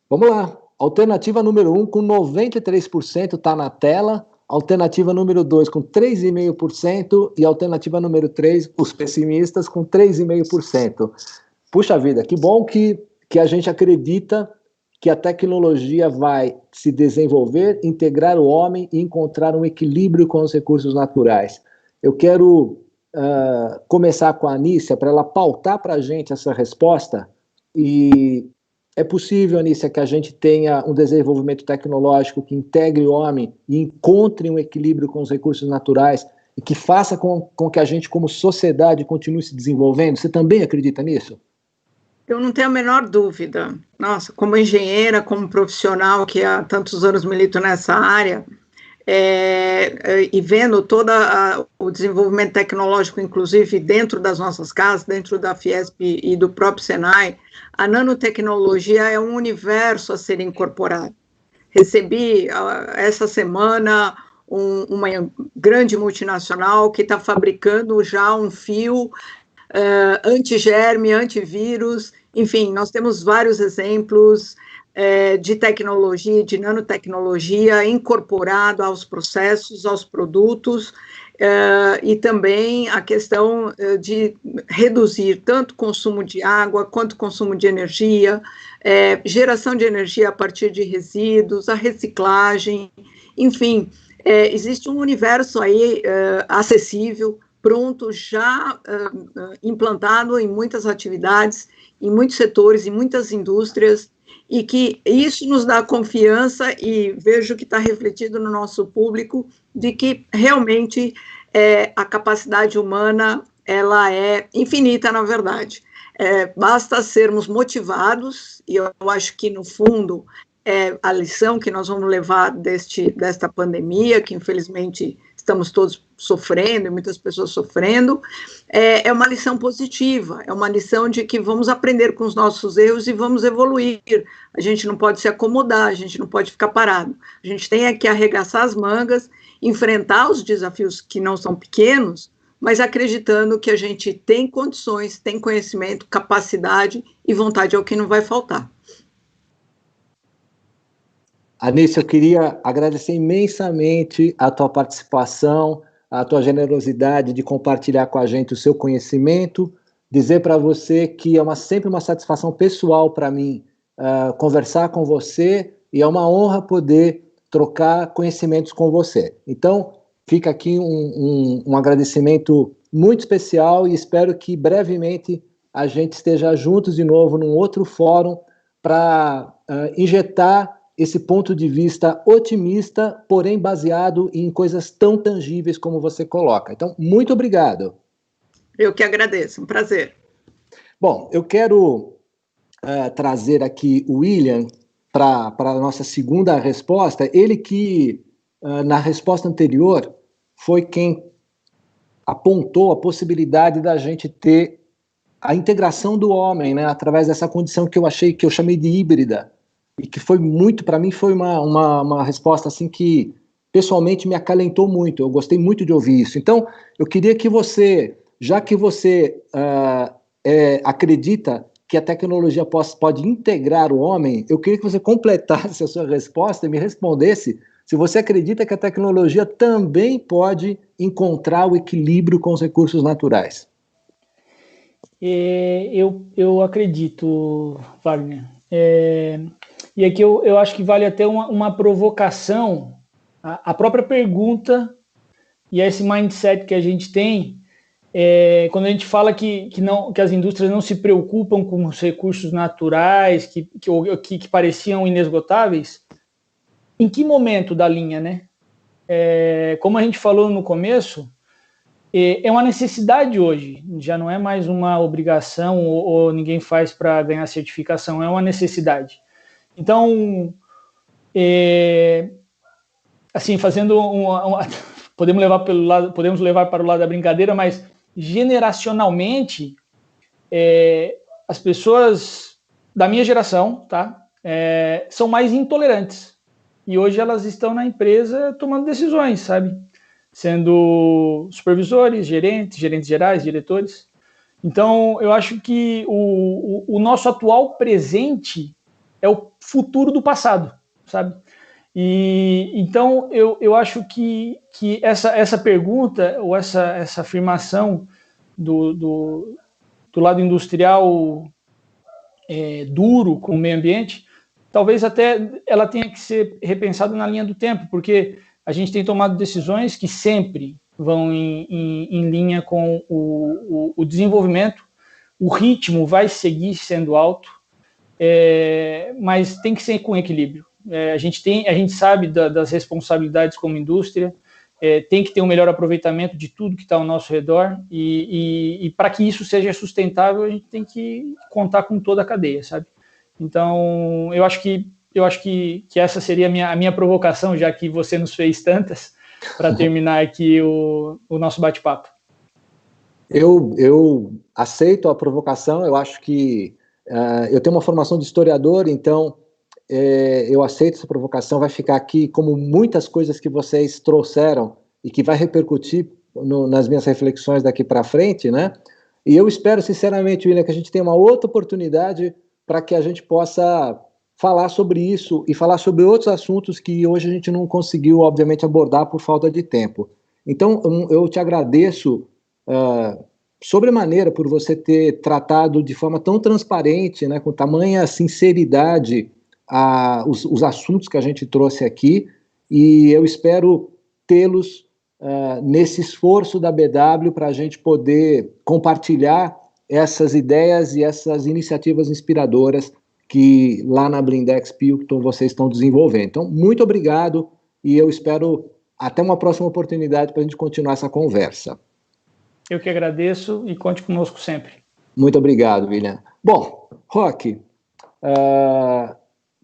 Vamos lá. Alternativa número 1 com 93% está na tela, alternativa número 2 com 3,5% e alternativa número 3, os pessimistas, com 3,5%. Puxa vida, que bom que a gente acredita que a tecnologia vai se desenvolver, integrar o homem e encontrar um equilíbrio com os recursos naturais. Eu quero começar com a Anícia, para ela pautar para a gente essa resposta. E é possível, Anícia, que a gente tenha um desenvolvimento tecnológico que integre o homem e encontre um equilíbrio com os recursos naturais e que faça com que a gente, como sociedade, continue se desenvolvendo? Você também acredita nisso? Eu não tenho a menor dúvida. Nossa, como engenheira, como profissional que há tantos anos milito nessa área, e vendo todo o desenvolvimento tecnológico, inclusive dentro das nossas casas, dentro da Fiesp e do próprio Senai, a nanotecnologia é um universo a ser incorporado. Recebi essa semana uma grande multinacional que está fabricando já um fio antigerme, antivírus. Enfim, nós temos vários exemplos de tecnologia, de nanotecnologia incorporado aos processos, aos produtos, e também a questão de reduzir tanto o consumo de água quanto o consumo de energia, geração de energia a partir de resíduos, a reciclagem, enfim, existe um universo aí acessível, pronto, já implantado em muitas atividades, em muitos setores, em muitas indústrias, e que isso nos dá confiança, e vejo que está refletido no nosso público, de que realmente a capacidade humana, ela é infinita, na verdade. Basta sermos motivados, e eu acho que, no fundo, a lição que nós vamos levar desta pandemia, que infelizmente estamos todos sofrendo, e muitas pessoas sofrendo, é uma lição positiva, é uma lição de que vamos aprender com os nossos erros e vamos evoluir. A gente não pode se acomodar, a gente não pode ficar parado. A gente tem que arregaçar as mangas, enfrentar os desafios que não são pequenos, mas acreditando que a gente tem condições, tem conhecimento, capacidade e vontade é o que não vai faltar. Anícia, eu queria agradecer imensamente a tua participação, a tua generosidade de compartilhar com a gente o seu conhecimento, dizer para você que é sempre uma satisfação pessoal para mim conversar com você, e é uma honra poder trocar conhecimentos com você. Então, fica aqui um agradecimento muito especial, e espero que brevemente a gente esteja juntos de novo num outro fórum para injetar esse ponto de vista otimista, porém baseado em coisas tão tangíveis como você coloca. Então, muito obrigado. Eu que agradeço, um prazer. Bom, eu quero trazer aqui o William para a nossa segunda resposta. Ele que, na resposta anterior, foi quem apontou a possibilidade da gente ter a integração do homem, né, através dessa condição que eu chamei de híbrida, e que foi muito, para mim, foi uma resposta assim que pessoalmente me acalentou muito. Eu gostei muito de ouvir isso. Então, eu queria que você, já que você acredita que a tecnologia pode integrar o homem, eu queria que você completasse a sua resposta e me respondesse se você acredita que a tecnologia também pode encontrar o equilíbrio com os recursos naturais. Eu acredito, Wagner. E aqui eu acho que vale até uma provocação, a própria pergunta e esse mindset que a gente tem, quando a gente fala que as indústrias não se preocupam com os recursos naturais, que pareciam inesgotáveis. Em que momento da linha, né? Como a gente falou no começo, é uma necessidade hoje, já não é mais uma obrigação ou ninguém faz para ganhar certificação, é uma necessidade. Então, assim, fazendo podemos levar para o lado da brincadeira, mas generacionalmente, as pessoas da minha geração, tá, são mais intolerantes. E hoje elas estão na empresa tomando decisões, sabe? Sendo supervisores, gerentes gerais, diretores. Então, eu acho que o nosso atual presente é o futuro do passado, sabe? E então eu acho que essa pergunta ou essa afirmação do lado industrial duro com o meio ambiente, talvez até ela tenha que ser repensada na linha do tempo, porque a gente tem tomado decisões que sempre vão em linha com o desenvolvimento. O ritmo vai seguir sendo alto, mas tem que ser com equilíbrio. A gente sabe das responsabilidades como indústria, tem que ter um melhor aproveitamento de tudo que está ao nosso redor, e para que isso seja sustentável, a gente tem que contar com toda a cadeia, sabe? Então, eu acho que essa seria a minha provocação, já que você nos fez tantas, para terminar aqui o nosso bate-papo. Eu aceito a provocação. Eu acho que eu tenho uma formação de historiador, então eu aceito essa provocação. Vai ficar aqui como muitas coisas que vocês trouxeram e que vai repercutir nas minhas reflexões daqui para frente, né? E eu espero, sinceramente, William, que a gente tenha uma outra oportunidade para que a gente possa falar sobre isso e falar sobre outros assuntos que hoje a gente não conseguiu, obviamente, abordar por falta de tempo. Então, eu te agradeço sobremaneira por você ter tratado de forma tão transparente, né, com tamanha sinceridade, os assuntos que a gente trouxe aqui, e eu espero tê-los nesse esforço da BW para a gente poder compartilhar essas ideias e essas iniciativas inspiradoras que lá na Blindex Pilkington vocês estão desenvolvendo. Então, muito obrigado, e eu espero até uma próxima oportunidade para a gente continuar essa conversa. Eu que agradeço, e conte conosco sempre. Muito obrigado, William. Bom, Roque,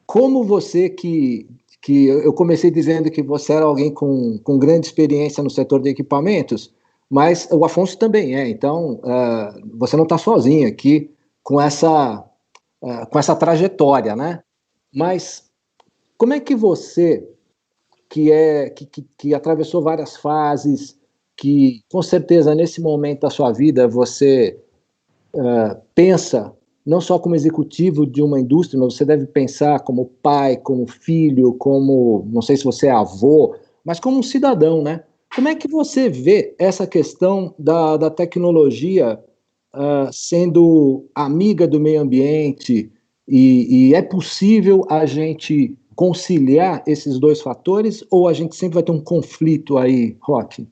como você que eu comecei dizendo que você era alguém com grande experiência no setor de equipamentos, mas o Afonso também então você não está sozinho aqui com essa trajetória, né? Mas como é que você, que atravessou várias fases, que com certeza nesse momento da sua vida você pensa não só como executivo de uma indústria, mas você deve pensar como pai, como filho, como, não sei se você é avô, mas como um cidadão, né? Como é que você vê essa questão da tecnologia sendo amiga do meio ambiente, e é possível a gente conciliar esses dois fatores, ou a gente sempre vai ter um conflito aí, Roque?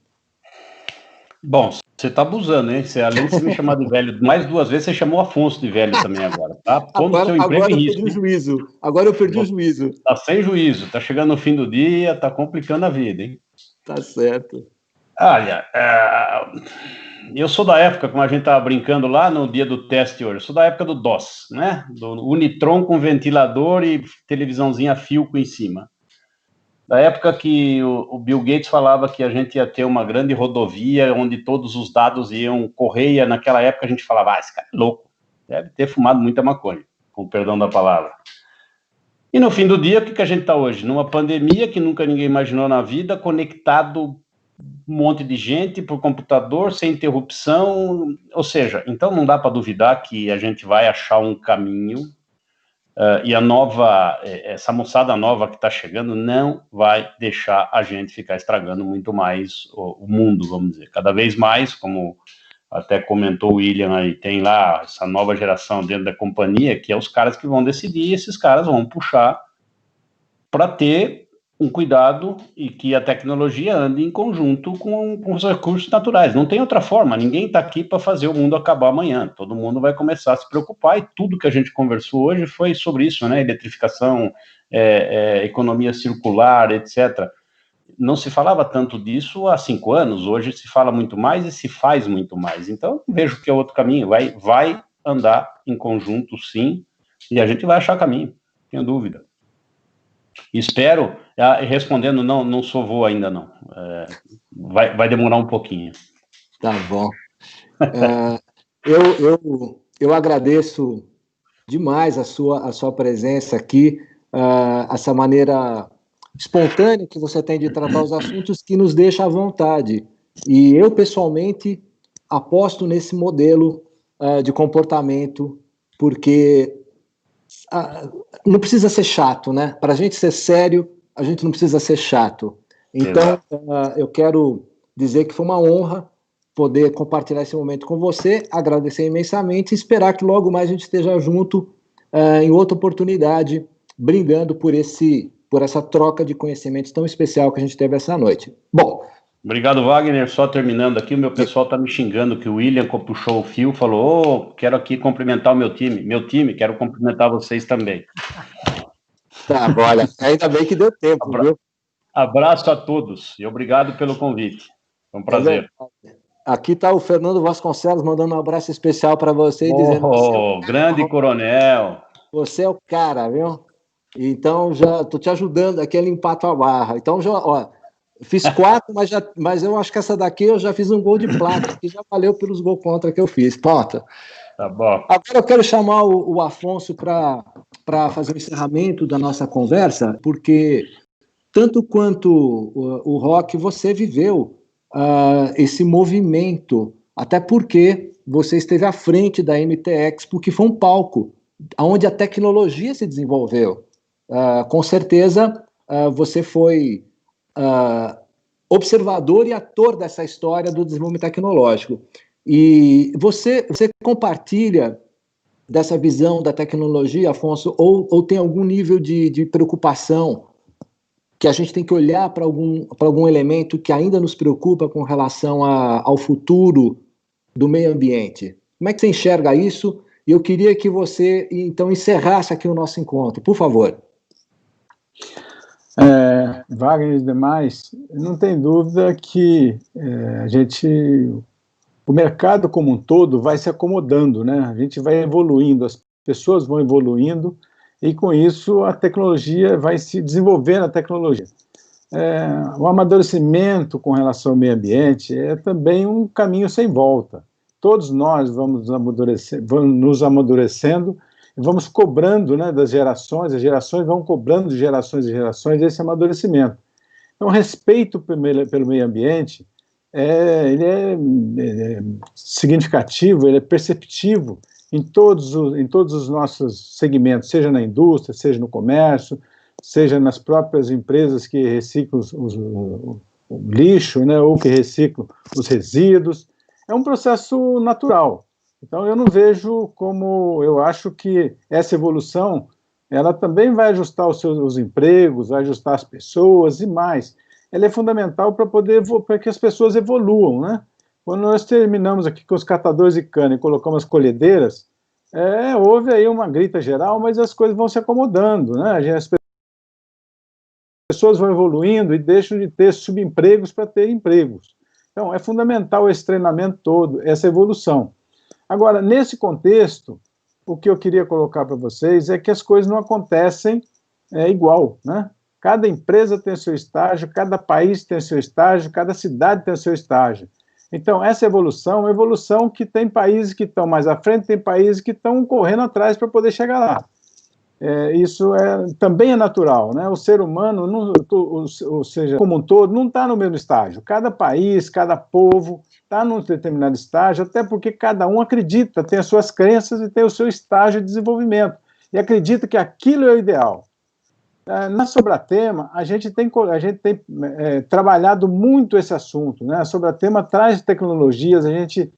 Bom, você está abusando, hein? Além de você me chamar de velho mais 2 vezes, você chamou o Afonso de velho também agora, tá? Pondo seu emprego em risco. Agora eu perdi o juízo. Tá sem juízo, tá chegando no fim do dia, tá complicando a vida, hein? Tá certo. Olha, eu sou da época, como a gente estava brincando lá no dia do teste hoje, eu sou da época do DOS, né? Do Unitron com ventilador e televisãozinha a fio em cima. Da época que o Bill Gates falava que a gente ia ter uma grande rodovia onde todos os dados iam correr, naquela época a gente falava, esse cara é louco, deve ter fumado muita maconha, com perdão da palavra. E no fim do dia, o que a gente está hoje? Numa pandemia que nunca ninguém imaginou na vida, conectado um monte de gente por computador, sem interrupção, ou seja, então não dá para duvidar que a gente vai achar um caminho, e essa moçada nova que está chegando não vai deixar a gente ficar estragando muito mais o mundo, vamos dizer. Cada vez mais, como até comentou o William aí, tem lá essa nova geração dentro da companhia, que é os caras que vão decidir, e esses caras vão puxar para ter um cuidado e que a tecnologia ande em conjunto com os recursos naturais. Não tem outra forma, ninguém está aqui para fazer o mundo acabar amanhã, todo mundo vai começar a se preocupar, e tudo que a gente conversou hoje foi sobre isso, né? Eletrificação, economia circular, etc. Não se falava tanto disso há 5 anos, hoje se fala muito mais e se faz muito mais, então vejo que é outro caminho, vai andar em conjunto sim, e a gente vai achar caminho, não tenho dúvida. Espero, respondendo, não sou vô ainda não, vai demorar um pouquinho. Tá bom. Eu agradeço demais a sua presença aqui, essa maneira espontânea que você tem de tratar os assuntos, que nos deixa à vontade. E eu, pessoalmente, aposto nesse modelo de comportamento, porque não precisa ser chato, né? Para a gente ser sério, a gente não precisa ser chato. Então, eu quero dizer que foi uma honra poder compartilhar esse momento com você, agradecer imensamente e esperar que logo mais a gente esteja junto em outra oportunidade, brigando por essa troca de conhecimentos tão especial que a gente teve essa noite. Bom. Obrigado, Wagner. Só terminando aqui, o meu pessoal está me xingando que o William puxou o fio, falou, quero aqui cumprimentar o meu time, quero cumprimentar vocês também. Tá, olha, ainda bem que deu tempo, viu? Abraço a todos e obrigado pelo convite. Foi um prazer. Aqui está o Fernando Vasconcelos mandando um abraço especial para você e dizendo... grande coronel. Você é o cara, viu? Então, já estou te ajudando aqui a limpar a tua barra. Então, fiz 4, mas eu acho que essa daqui eu já fiz um gol de placa, que já valeu pelos gols contra que eu fiz. Pronto. Tá bom. Agora eu quero chamar o Afonso para fazer o encerramento da nossa conversa, porque tanto quanto o Roque, você viveu esse movimento, até porque você esteve à frente da MT Expo, que foi um palco onde a tecnologia se desenvolveu. Com certeza, você foi observador e ator dessa história do desenvolvimento tecnológico. E você compartilha dessa visão da tecnologia, Afonso, ou tem algum nível de preocupação que a gente tem que olhar para algum elemento que ainda nos preocupa com relação ao futuro do meio ambiente? Como é que você enxerga isso? E eu queria que você, então, encerrasse aqui o nosso encontro, por favor. Wagner e demais, não tem dúvida que o mercado como um todo vai se acomodando, né? A gente vai evoluindo, as pessoas vão evoluindo, e com isso a tecnologia vai se desenvolver na tecnologia. O amadurecimento com relação ao meio ambiente é também um caminho sem volta. Todos nós vamos nos amadurecendo, vamos cobrando, né, das gerações, as gerações vão cobrando de gerações e gerações esse amadurecimento. Então, o respeito pelo meio ambiente, ele é significativo, ele é perceptivo em todos os nossos segmentos, seja na indústria, seja no comércio, seja nas próprias empresas que reciclam o lixo, né, ou que reciclam os resíduos. É um processo natural. Então, eu não vejo como... Eu acho que essa evolução, ela também vai ajustar os empregos, vai ajustar as pessoas e mais. Ela é fundamental para que as pessoas evoluam, né? Quando nós terminamos aqui com os catadores de cana e colocamos as colhedeiras, houve aí uma grita geral, mas as coisas vão se acomodando, né? As pessoas vão evoluindo e deixam de ter subempregos para ter empregos. Então, é fundamental esse treinamento todo, essa evolução. Agora, nesse contexto, o que eu queria colocar para vocês é que as coisas não acontecem igual, né? Cada empresa tem o seu estágio, cada país tem o seu estágio, cada cidade tem o seu estágio. Então, essa evolução é uma evolução que tem países que estão mais à frente, tem países que estão correndo atrás para poder chegar lá. Isso também é natural, né? O ser humano, ou seja, como um todo, não está no mesmo estágio. Cada país, cada povo está num determinado estágio, até porque cada um acredita, tem as suas crenças e tem o seu estágio de desenvolvimento, e acredita que aquilo é o ideal. Na Sobratema, a gente tem trabalhado muito esse assunto, né? A Sobratema traz tecnologias, a gente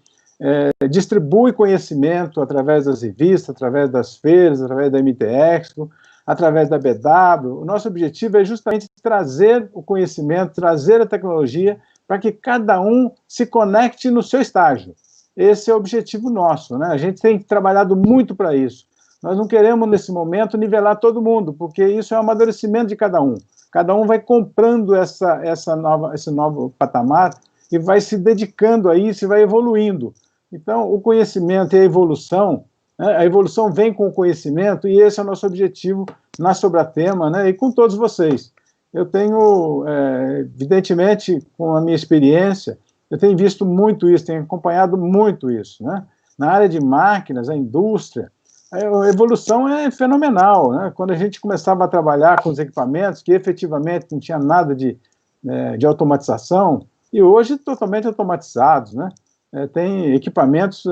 distribui conhecimento através das revistas, através das feiras, através da MT Expo, através da BW. O nosso objetivo é justamente trazer o conhecimento, trazer a tecnologia para que cada um se conecte no seu estágio. Esse é o objetivo nosso, né? A gente tem trabalhado muito para isso. Nós não queremos, nesse momento, nivelar todo mundo, porque isso é um amadurecimento de cada um. Cada um vai comprando esse novo patamar e vai se dedicando a isso e vai evoluindo. Então, o conhecimento e a evolução, né, a evolução vem com o conhecimento, e esse é o nosso objetivo na Sobratema, né, e com todos vocês. Eu tenho, evidentemente, com a minha experiência, eu tenho visto muito isso, tenho acompanhado muito isso, né? Na área de máquinas, a indústria, a evolução é fenomenal, né? Quando a gente começava a trabalhar com os equipamentos, que efetivamente não tinha nada de automatização, e hoje totalmente automatizados, né? Tem equipamentos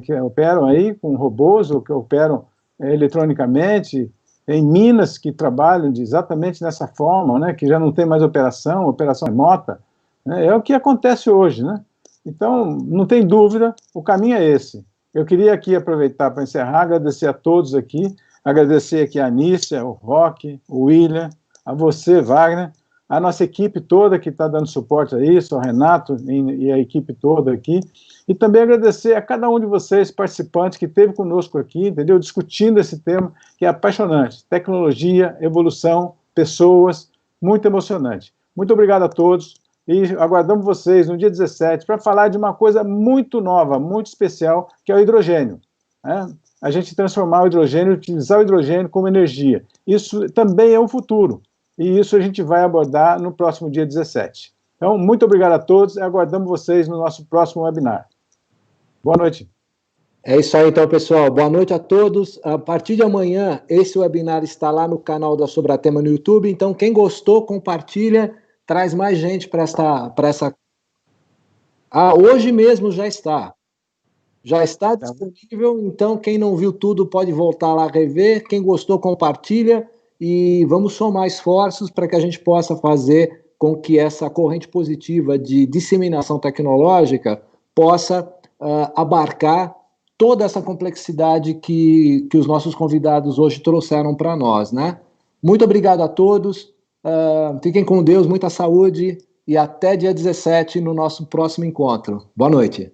que operam aí com robôs, ou que operam eletronicamente, em Minas que trabalham exatamente nessa forma, né, que já não tem mais operação remota, né, é o que acontece hoje, né? Então, não tem dúvida, o caminho é esse. Eu queria aqui aproveitar para encerrar, agradecer a todos aqui, agradecer aqui a Anícia, o Roque, o William, a você, Wagner, a nossa equipe toda que está dando suporte a isso, ao Renato e a equipe toda aqui, e também agradecer a cada um de vocês, participantes, que esteve conosco aqui, entendeu? Discutindo esse tema que é apaixonante, tecnologia, evolução, pessoas, muito emocionante. Muito obrigado a todos, e aguardamos vocês no dia 17 para falar de uma coisa muito nova, muito especial, que é o hidrogênio, né? A gente transformar o hidrogênio, utilizar o hidrogênio como energia. Isso também é o futuro, e isso a gente vai abordar no próximo dia 17. Então, muito obrigado a todos, e aguardamos vocês no nosso próximo webinar. Boa noite. É isso aí, então, pessoal. Boa noite a todos. A partir de amanhã, esse webinar está lá no canal da Sobratema no YouTube, então, quem gostou, compartilha, traz mais gente para essa... Ah, hoje mesmo já está. Já está disponível, então, quem não viu tudo pode voltar lá rever, quem gostou, compartilha, e vamos somar esforços para que a gente possa fazer com que essa corrente positiva de disseminação tecnológica possa abarcar toda essa complexidade que os nossos convidados hoje trouxeram para nós, né? Muito obrigado a todos, fiquem com Deus, muita saúde, e até dia 17 no nosso próximo encontro. Boa noite.